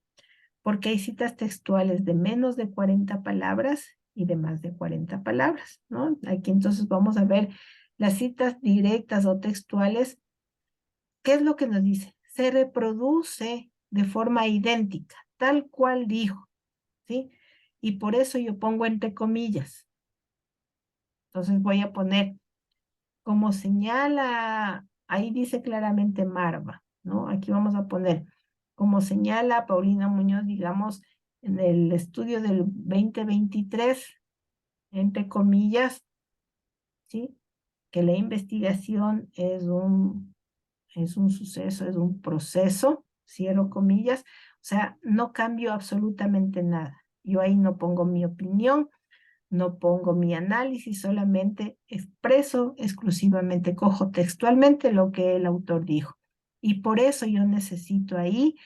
[SPEAKER 6] porque hay citas textuales de menos de 40 palabras y de más de 40 palabras, ¿no? Aquí entonces vamos a ver las citas directas o textuales. ¿Qué es lo que nos dice? Se reproduce de forma idéntica, tal cual dijo, ¿sí? Y por eso yo pongo entre comillas. Entonces voy a poner, como señala, ahí dice claramente Marva, ¿no? Aquí vamos a poner, como señala Paulina Muñoz, digamos, en el estudio del 2023, entre comillas, ¿sí? Que la investigación es un suceso, es un proceso, cierro comillas, o sea, no cambio absolutamente nada. Yo ahí no pongo mi opinión, no pongo mi análisis, solamente expreso exclusivamente, cojo textualmente lo que el autor dijo. Y por eso yo necesito ahí,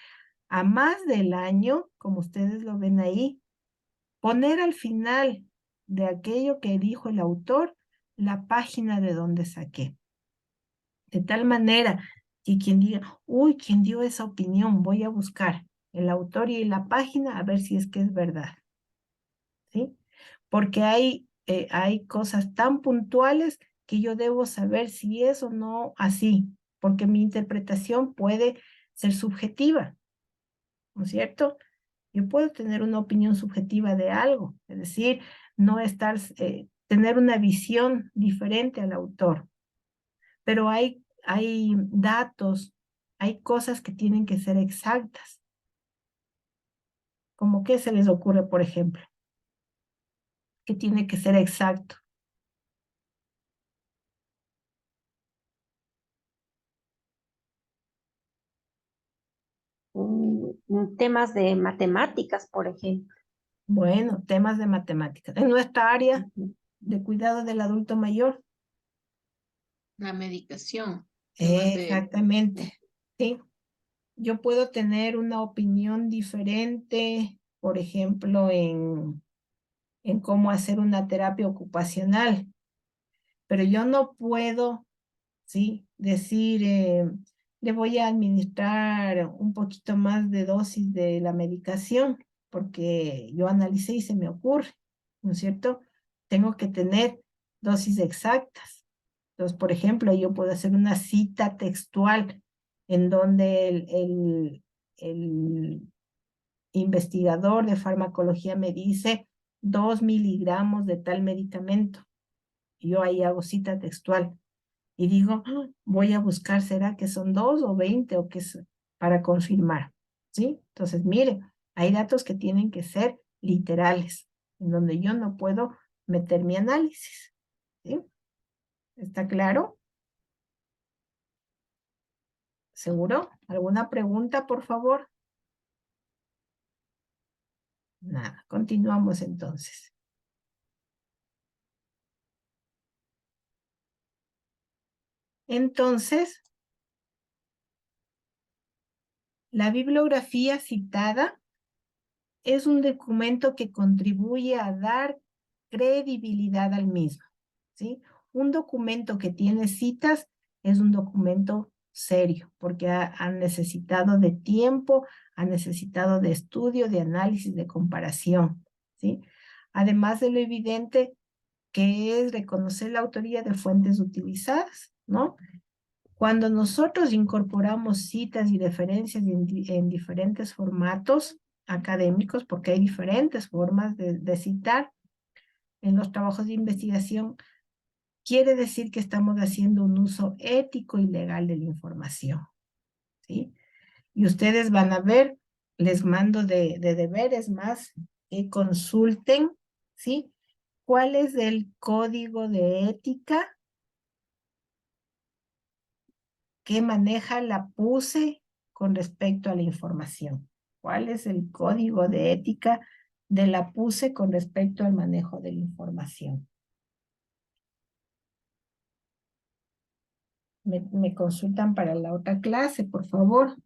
[SPEAKER 6] a más del año, como ustedes lo ven ahí, poner al final de aquello que dijo el autor la página de donde saqué. De tal manera que quien diga, uy, ¿quién dio esa opinión? Voy a buscar el autor y la página a ver si es que es verdad. ¿Sí? Porque hay cosas tan puntuales que yo debo saber si es o no así, porque mi interpretación puede ser subjetiva, ¿no es cierto? Yo puedo tener una opinión subjetiva de algo, es decir, no tener una visión diferente al autor, pero hay datos, hay cosas que tienen que ser exactas. ¿Cómo qué se les ocurre, por ejemplo? Que tiene que ser exacto.
[SPEAKER 1] Temas de matemáticas, por ejemplo.
[SPEAKER 6] Bueno, temas de matemáticas. En nuestra área de cuidado del adulto mayor,
[SPEAKER 13] La medicación. Temas de...
[SPEAKER 6] Exactamente, ¿sí? Yo puedo tener una opinión diferente, por ejemplo, en cómo hacer una terapia ocupacional, pero yo no puedo, ¿sí? Decir, le voy a administrar un poquito más de dosis de la medicación, porque yo analicé y se me ocurre, ¿no es cierto? Tengo que tener dosis exactas. Entonces, por ejemplo, yo puedo hacer una cita textual en donde el investigador de farmacología me dice 2 miligramos de tal medicamento. Yo ahí hago cita textual y digo, "Ah, voy a buscar, ¿será que son 2 o 20 o qué es?", para confirmar, ¿sí? Entonces, mire, hay datos que tienen que ser literales, en donde yo no puedo meter mi análisis, ¿sí? ¿Está claro? ¿Seguro? ¿Alguna pregunta, por favor? Nada, continuamos entonces. Entonces, la bibliografía citada es un documento que contribuye a dar credibilidad al mismo, ¿sí? Un documento que tiene citas es un documento serio, porque ha necesitado de tiempo, ha necesitado de estudio, de análisis, de comparación, ¿sí? Además de lo evidente que es reconocer la autoría de fuentes utilizadas, ¿no? Cuando nosotros incorporamos citas y referencias en diferentes formatos académicos, porque hay diferentes formas de citar en los trabajos de investigación, quiere decir que estamos haciendo un uso ético y legal de la información, ¿sí? Y ustedes van a ver, les mando de deberes más, que consulten, ¿sí? ¿Cuál es el código de ética que maneja la PUSE con respecto a la información? ¿Cuál es el código de ética de la PUSE con respecto al manejo de la información? Me consultan para la otra clase, por favor.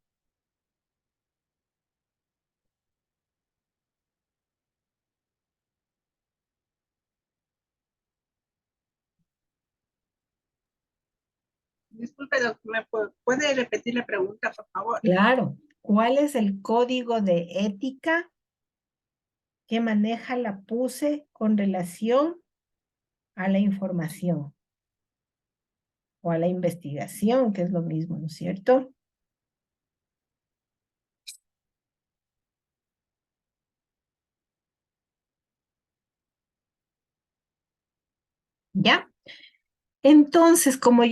[SPEAKER 12] Disculpe, ¿me puede repetir la pregunta, por favor?
[SPEAKER 6] Claro. ¿Cuál es el código de ética que maneja la PUSE con relación a la información o a la investigación, que es lo mismo, ¿no es cierto? ¿Ya? Entonces, como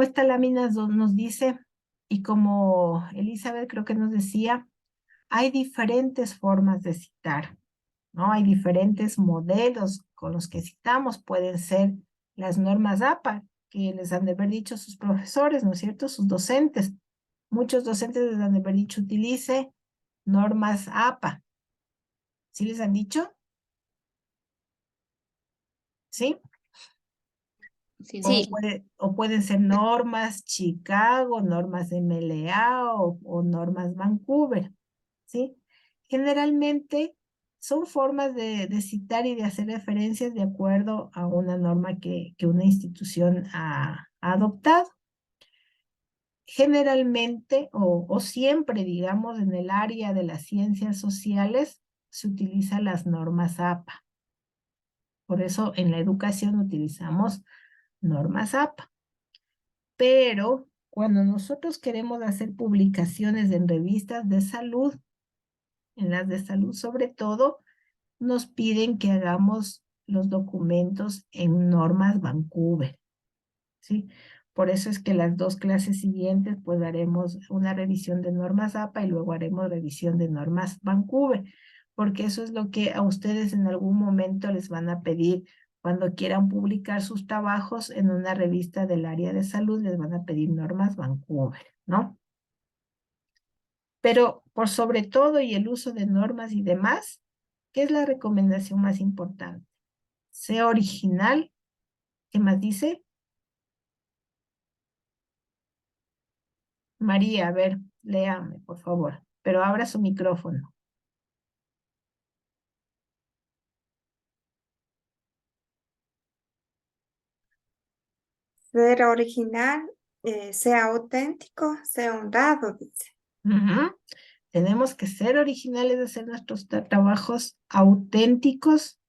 [SPEAKER 6] esta lámina nos dice, y como Elizabeth creo que nos decía, hay diferentes formas de citar, ¿no? Hay diferentes modelos con los que citamos. Pueden ser las normas APA, que les han de haber dicho sus profesores, ¿no es cierto? Sus docentes. Muchos docentes les han de haber dicho, utilice normas APA. ¿Sí les han dicho? ¿Sí?
[SPEAKER 13] Sí.
[SPEAKER 6] O pueden ser normas Chicago, normas MLA o normas Vancouver, ¿sí? Generalmente son formas de citar y de hacer referencias de acuerdo a una norma que una institución ha adoptado. Generalmente o siempre, digamos, en el área de las ciencias sociales se utilizan las normas APA. Por eso en la educación utilizamos normas APA. Pero cuando nosotros queremos hacer publicaciones en revistas de salud, en las de salud sobre todo, nos piden que hagamos los documentos en normas Vancouver, ¿sí? Por eso es que las dos clases siguientes pues haremos una revisión de normas APA y luego haremos revisión de normas Vancouver, porque eso es lo que a ustedes en algún momento les van a pedir cuando quieran publicar sus trabajos en una revista del área de salud, les van a pedir normas Vancouver, ¿no? Pero por sobre todo y el uso de normas y demás, ¿qué es la recomendación más importante? Sea original. ¿Qué más dice? María, a ver, léame, por favor, pero abra su micrófono.
[SPEAKER 14] Ser original, sea auténtico, sea honrado, dice.
[SPEAKER 6] Ujú. Tenemos que ser originales, de hacer nuestros trabajos auténticos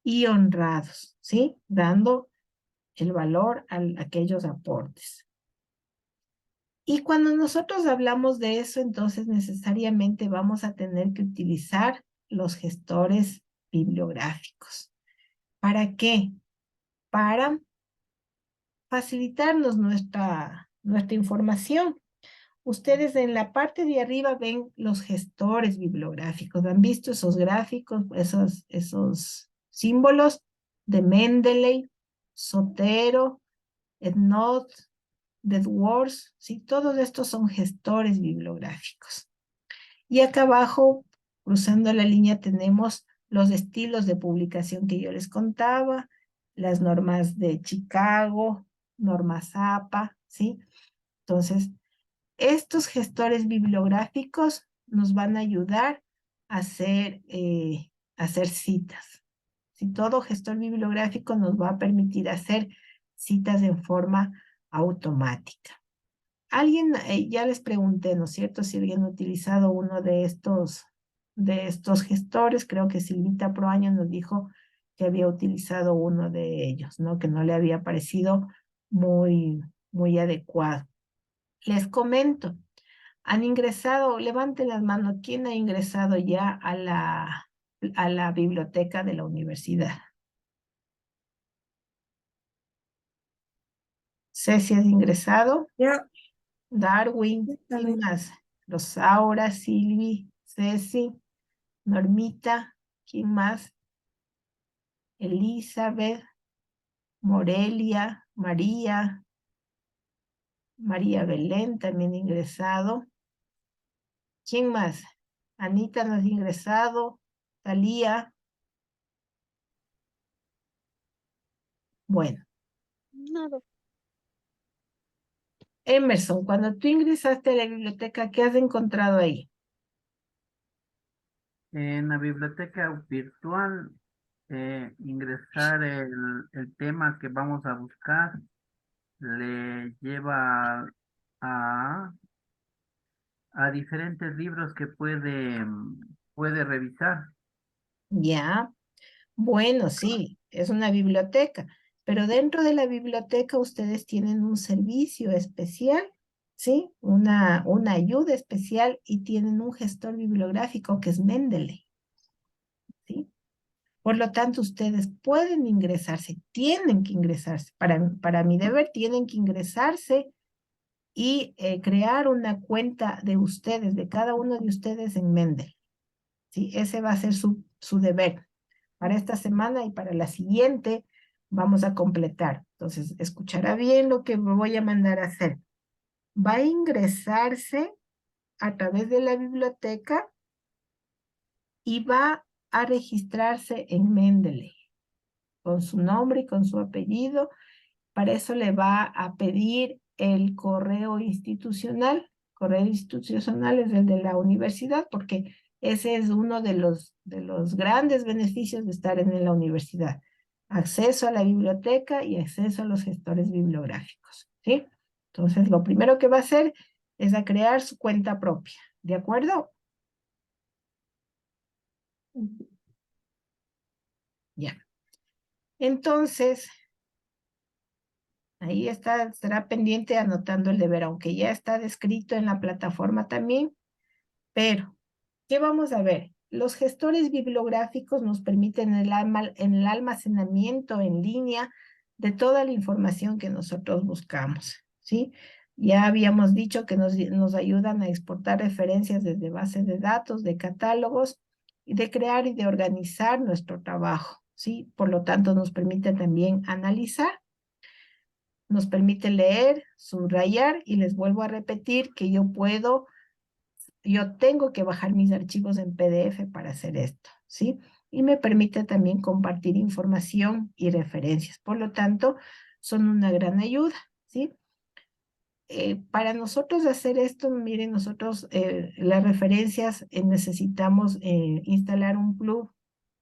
[SPEAKER 6] y honrados, ¿sí? Dando el valor a aquellos aportes. Y cuando nosotros hablamos de eso, entonces necesariamente vamos a tener que utilizar los gestores bibliográficos. ¿Para qué? Para facilitarnos nuestra información. Ustedes en la parte de arriba ven los gestores bibliográficos. ¿Han visto esos gráficos, esos símbolos de Mendeley, Zotero, EndNote, DeadWords? Sí, todos estos son gestores bibliográficos. Y acá abajo, cruzando la línea, tenemos los estilos de publicación que yo les contaba, las normas de Chicago, normas APA, ¿sí? Entonces, estos gestores bibliográficos nos van a ayudar a hacer citas. Si todo gestor bibliográfico nos va a permitir hacer citas en forma automática. Alguien, ya les pregunté, ¿no es cierto?, si alguien ha utilizado uno de estos gestores. Creo que Silvita Proaño nos dijo que había utilizado uno de ellos, ¿no? Que no le había parecido muy adecuado. Les comento, han ingresado, levanten las manos, ¿quién ha ingresado ya a la biblioteca de la universidad? Ceci, ¿has ingresado?
[SPEAKER 14] Yo,
[SPEAKER 6] Darwin, ¿quién más? Rosaura, Silvi, Ceci, Normita, ¿quién más? Elizabeth, Morelia, María Belén también ha ingresado. ¿Quién más? Anita no ha ingresado. Talía. Bueno.
[SPEAKER 9] No,
[SPEAKER 6] Emerson, cuando tú ingresaste a la biblioteca, ¿qué has encontrado ahí?
[SPEAKER 15] En la biblioteca virtual, ingresar el tema que vamos a buscar le lleva a, a diferentes libros que puede revisar.
[SPEAKER 6] Ya. Bueno, sí, es una biblioteca, pero dentro de la biblioteca ustedes tienen un servicio especial, ¿sí? Una ayuda especial, y tienen un gestor bibliográfico que es Mendeley, ¿sí? Por lo tanto, ustedes pueden ingresarse, tienen que ingresarse. Para mi deber, tienen que ingresarse y crear una cuenta de ustedes, de cada uno de ustedes en Mendeley, ¿sí? Ese va a ser su deber. Para esta semana y para la siguiente vamos a completar. Entonces, escuchará bien lo que me voy a mandar a hacer. Va a ingresarse a través de la biblioteca y va a registrarse en Mendeley con su nombre y con su apellido. Para eso le va a pedir el correo institucional. Correo institucional es el de la universidad, porque ese es uno de los grandes beneficios de estar en la universidad. Acceso a la biblioteca y acceso a los gestores bibliográficos, ¿sí? Entonces, lo primero que va a hacer es a crear su cuenta propia, ¿de acuerdo? Ya. Entonces, ahí estará pendiente anotando el deber, aunque ya está descrito en la plataforma también. Pero, ¿qué vamos a ver? Los gestores bibliográficos nos permiten el almacenamiento en línea de toda la información que nosotros buscamos, ¿sí? Ya habíamos dicho que nos ayudan a exportar referencias desde bases de datos, de catálogos, y de crear y de organizar nuestro trabajo, ¿sí? Por lo tanto, nos permite también analizar, nos permite leer, subrayar, y les vuelvo a repetir que yo tengo que bajar mis archivos en PDF para hacer esto, ¿sí? Y me permite también compartir información y referencias. Por lo tanto, son una gran ayuda, ¿sí? para nosotros hacer esto, miren, nosotros las referencias necesitamos instalar un plug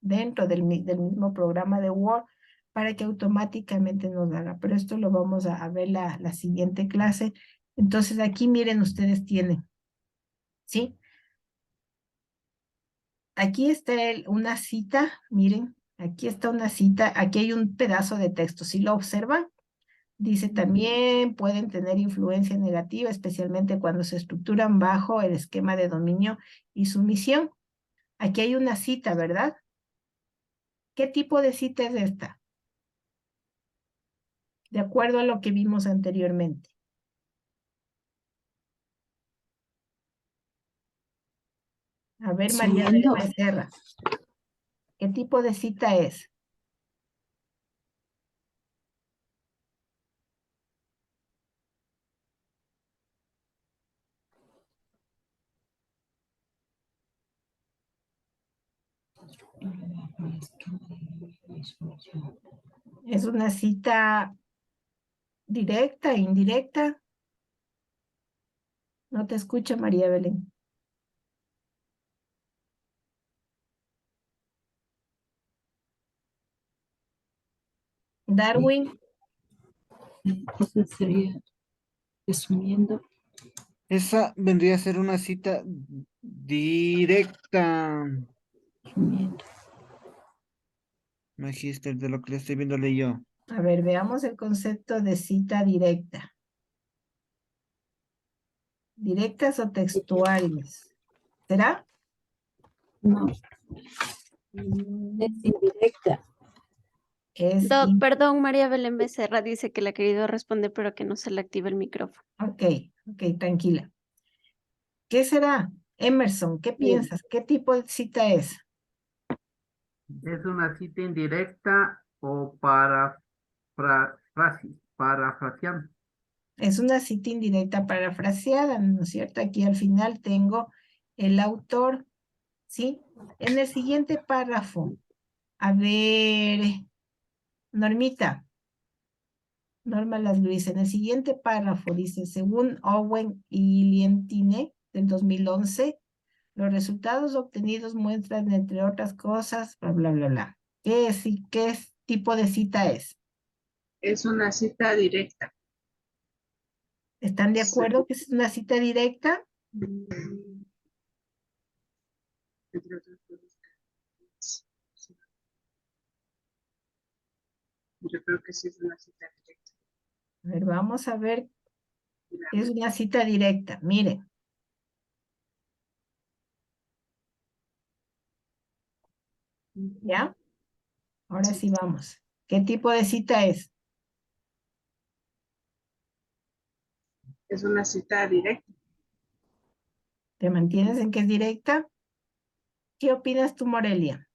[SPEAKER 6] dentro del mismo programa de Word para que automáticamente nos haga. Pero esto lo vamos a ver la siguiente clase. Entonces aquí miren, ustedes tienen, ¿sí? Aquí está una cita, miren, aquí está una cita, aquí hay un pedazo de texto. Si lo observan, dice también pueden tener influencia negativa, especialmente cuando se estructuran bajo el esquema de dominio y sumisión. Aquí hay una cita, ¿verdad? ¿Qué tipo de cita es esta? De acuerdo a lo que vimos anteriormente. A ver, María
[SPEAKER 10] Subiendo.
[SPEAKER 6] Becerra. ¿Qué tipo de cita es? ¿Es una cita directa, indirecta? No te escucho, María Belén. Darwin.
[SPEAKER 10] Eso sería resumiendo.
[SPEAKER 11] Esa vendría a ser una cita directa. Magíster, de lo que le estoy viéndole yo.
[SPEAKER 6] A ver, veamos el concepto de cita directa. ¿Directas o textuales? ¿Será?
[SPEAKER 10] No. Es indirecta.
[SPEAKER 9] Doc, perdón, María Belén Becerra dice que le ha querido responder, pero que no se le activa el micrófono.
[SPEAKER 6] Ok, tranquila. ¿Qué será? Emerson, ¿qué piensas? ¿Qué tipo de cita es?
[SPEAKER 15] ¿Es una cita indirecta o parafraseando?
[SPEAKER 6] Es una cita indirecta parafraseada, ¿no es cierto? Aquí al final tengo el autor, ¿sí? En el siguiente párrafo, a ver, Normita, Norma Las Luis, en el siguiente párrafo dice, según Owen y Lientine del 2011, los resultados obtenidos muestran, entre otras cosas, bla, bla, bla, bla. ¿Qué tipo de cita es?
[SPEAKER 12] Es una cita directa.
[SPEAKER 6] ¿Están de acuerdo que es una cita directa?
[SPEAKER 12] Yo creo que sí es una cita directa.
[SPEAKER 6] A ver, vamos a ver. Es una cita directa. Miren. ¿Ya? Ahora sí vamos. ¿Qué tipo de cita es?
[SPEAKER 12] Es una cita directa.
[SPEAKER 6] ¿Te mantienes en que es directa? ¿Qué opinas tú, Morelia?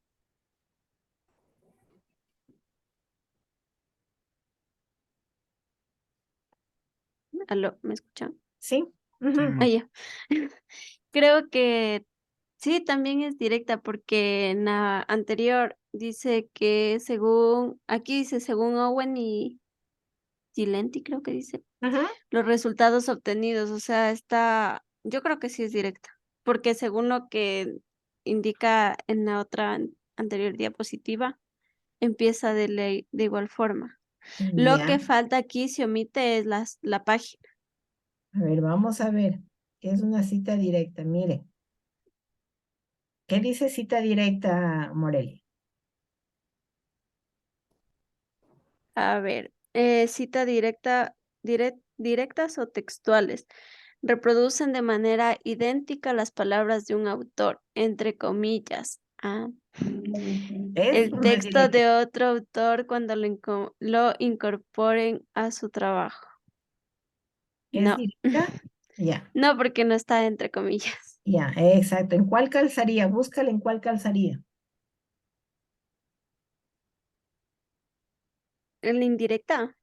[SPEAKER 9] ¿Aló? ¿Me escuchan?
[SPEAKER 6] Sí.
[SPEAKER 9] Ah, ya. Creo que sí, también es directa porque en la anterior dice que aquí dice según Owen y Gilenti, creo que dice, los resultados obtenidos, o sea, yo creo que sí es directa, porque según lo que indica en la otra anterior diapositiva, empieza de igual forma. Lo
[SPEAKER 6] Ya.
[SPEAKER 9] que falta aquí se omite es la página.
[SPEAKER 6] A ver, vamos a ver. ¿Qué es una cita directa? Miren. ¿Qué dice cita directa, Morelia?
[SPEAKER 9] A ver, cita directas o textuales. Reproducen de manera idéntica las palabras de un autor, entre comillas.
[SPEAKER 6] ¿Es
[SPEAKER 9] El
[SPEAKER 6] o no es
[SPEAKER 9] texto
[SPEAKER 6] directa?
[SPEAKER 9] de otro autor cuando lo incorporen a su trabajo.
[SPEAKER 6] ¿Es
[SPEAKER 9] No.
[SPEAKER 6] directa? Ya.
[SPEAKER 9] No, porque no está entre comillas.
[SPEAKER 6] Ya, exacto. ¿En cuál calzaría? Búscale en cuál calzaría.
[SPEAKER 9] ¿En la indirecta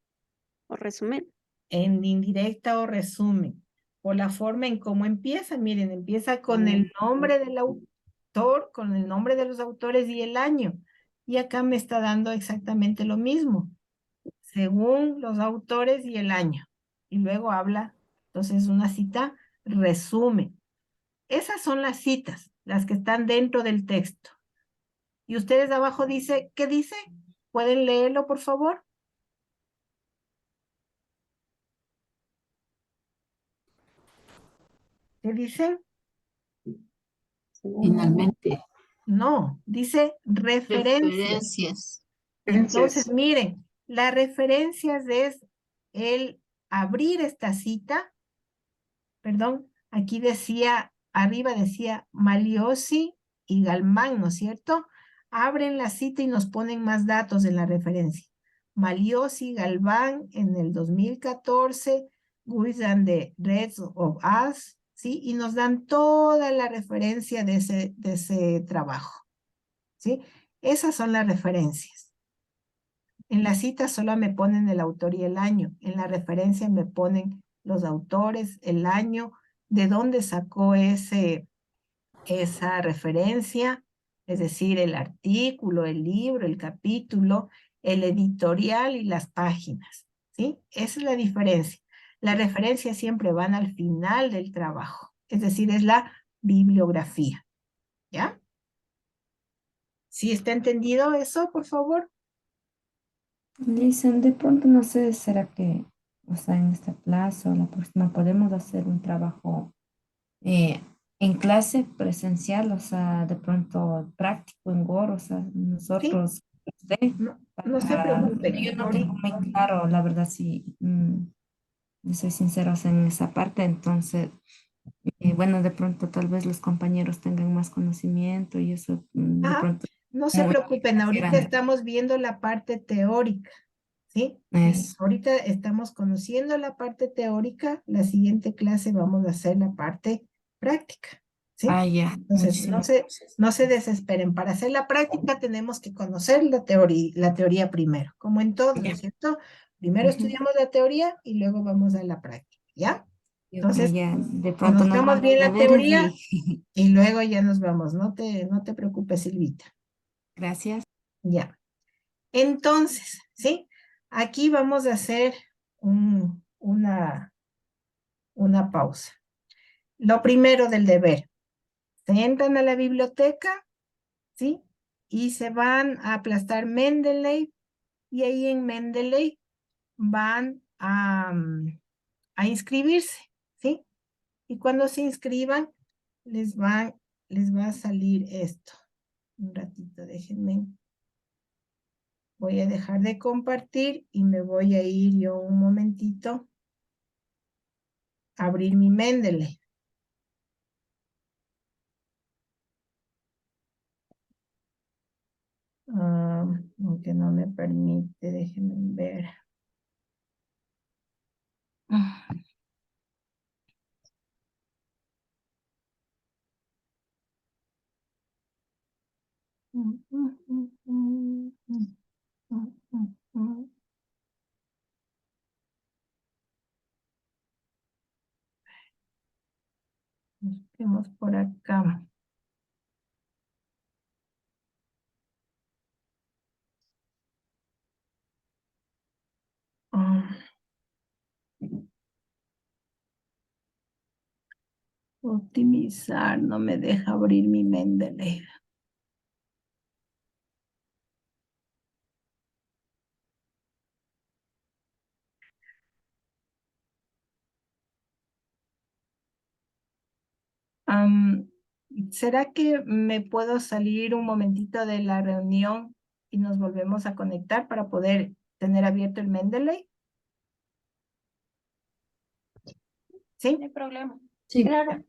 [SPEAKER 9] o resumen?
[SPEAKER 6] En indirecta o resumen. O la forma en cómo empieza. Miren, empieza con el nombre del autor, con el nombre de los autores y el año. Y acá me está dando exactamente lo mismo. Según los autores y el año. Y luego habla Entonces, una cita resume. Esas son las citas, las que están dentro del texto. Y ustedes abajo dice, ¿qué dice? ¿Pueden leerlo, por favor? ¿Qué dice?
[SPEAKER 10] Finalmente,
[SPEAKER 6] No, dice referencias.
[SPEAKER 13] Referencias.
[SPEAKER 6] Entonces, miren, las referencias es el abrir esta cita, perdón, aquí decía, arriba decía Maliosi y Galmán, ¿no es cierto? Abren la cita y nos ponen más datos en la referencia. Maliosi, Galván en el 2014, Guys and the Reds of Us, ¿sí? Y nos dan toda la referencia de ese trabajo, ¿sí? Esas son las referencias. En la cita solo me ponen el autor y el año. En la referencia me ponen los autores, el año, de dónde sacó esa referencia, es decir, el artículo, el libro, el capítulo, el editorial y las páginas, ¿sí? Esa es la diferencia. Las referencias siempre van al final del trabajo, es decir, es la bibliografía, ¿ya? ¿Sí está entendido eso, por favor?
[SPEAKER 5] Dicen, de pronto no sé, ¿será que, o sea, en esta clase o la próxima podemos hacer un trabajo en clase presencial, o sea, de pronto práctico en Word, o sea, nosotros, usted,
[SPEAKER 6] No se preocupen.
[SPEAKER 5] yo no tengo muy claro, la verdad, si soy sincera, o sea, en esa parte, entonces, bueno, de pronto tal vez los compañeros tengan más conocimiento y eso, de
[SPEAKER 6] Ajá,
[SPEAKER 5] pronto.
[SPEAKER 6] no se preocupen, ahorita estamos viendo la parte teórica, ¿sí?
[SPEAKER 5] Eso.
[SPEAKER 6] Ahorita estamos conociendo la parte teórica, la siguiente clase vamos a hacer la parte práctica, ¿sí?
[SPEAKER 5] Ah, ya.
[SPEAKER 6] Entonces, no se desesperen, para hacer la práctica tenemos que conocer la teoría primero, como en todo, ¿no es cierto? Primero estudiamos la teoría y luego vamos a la práctica, ¿ya? Entonces,
[SPEAKER 5] Ya, de pronto nos
[SPEAKER 6] conozcamos
[SPEAKER 5] vamos
[SPEAKER 6] bien
[SPEAKER 5] a
[SPEAKER 6] la
[SPEAKER 5] ver
[SPEAKER 6] teoría
[SPEAKER 5] y
[SPEAKER 6] y luego ya nos vamos, no te preocupes, Silvita.
[SPEAKER 5] gracias.
[SPEAKER 6] Ya. Entonces, ¿sí? Aquí vamos a hacer una pausa. Lo primero del deber. Se entran a la biblioteca, ¿sí? Y se van a aplastar Mendeley y ahí en Mendeley van a inscribirse, ¿sí? Y cuando se inscriban, les va a salir esto. Un ratito, déjenme. Voy a dejar de compartir y me voy a ir yo un momentito a abrir mi Mendeley. Aunque no me permite, déjenme ver. Busquemos por acá. Optimizar, no me deja abrir mi Mendeley. ¿Será que me puedo salir un momentito de la reunión y nos volvemos a conectar para poder tener abierto el Mendeley? ¿Sí?
[SPEAKER 2] No hay problema.
[SPEAKER 10] Sí.
[SPEAKER 1] Claro.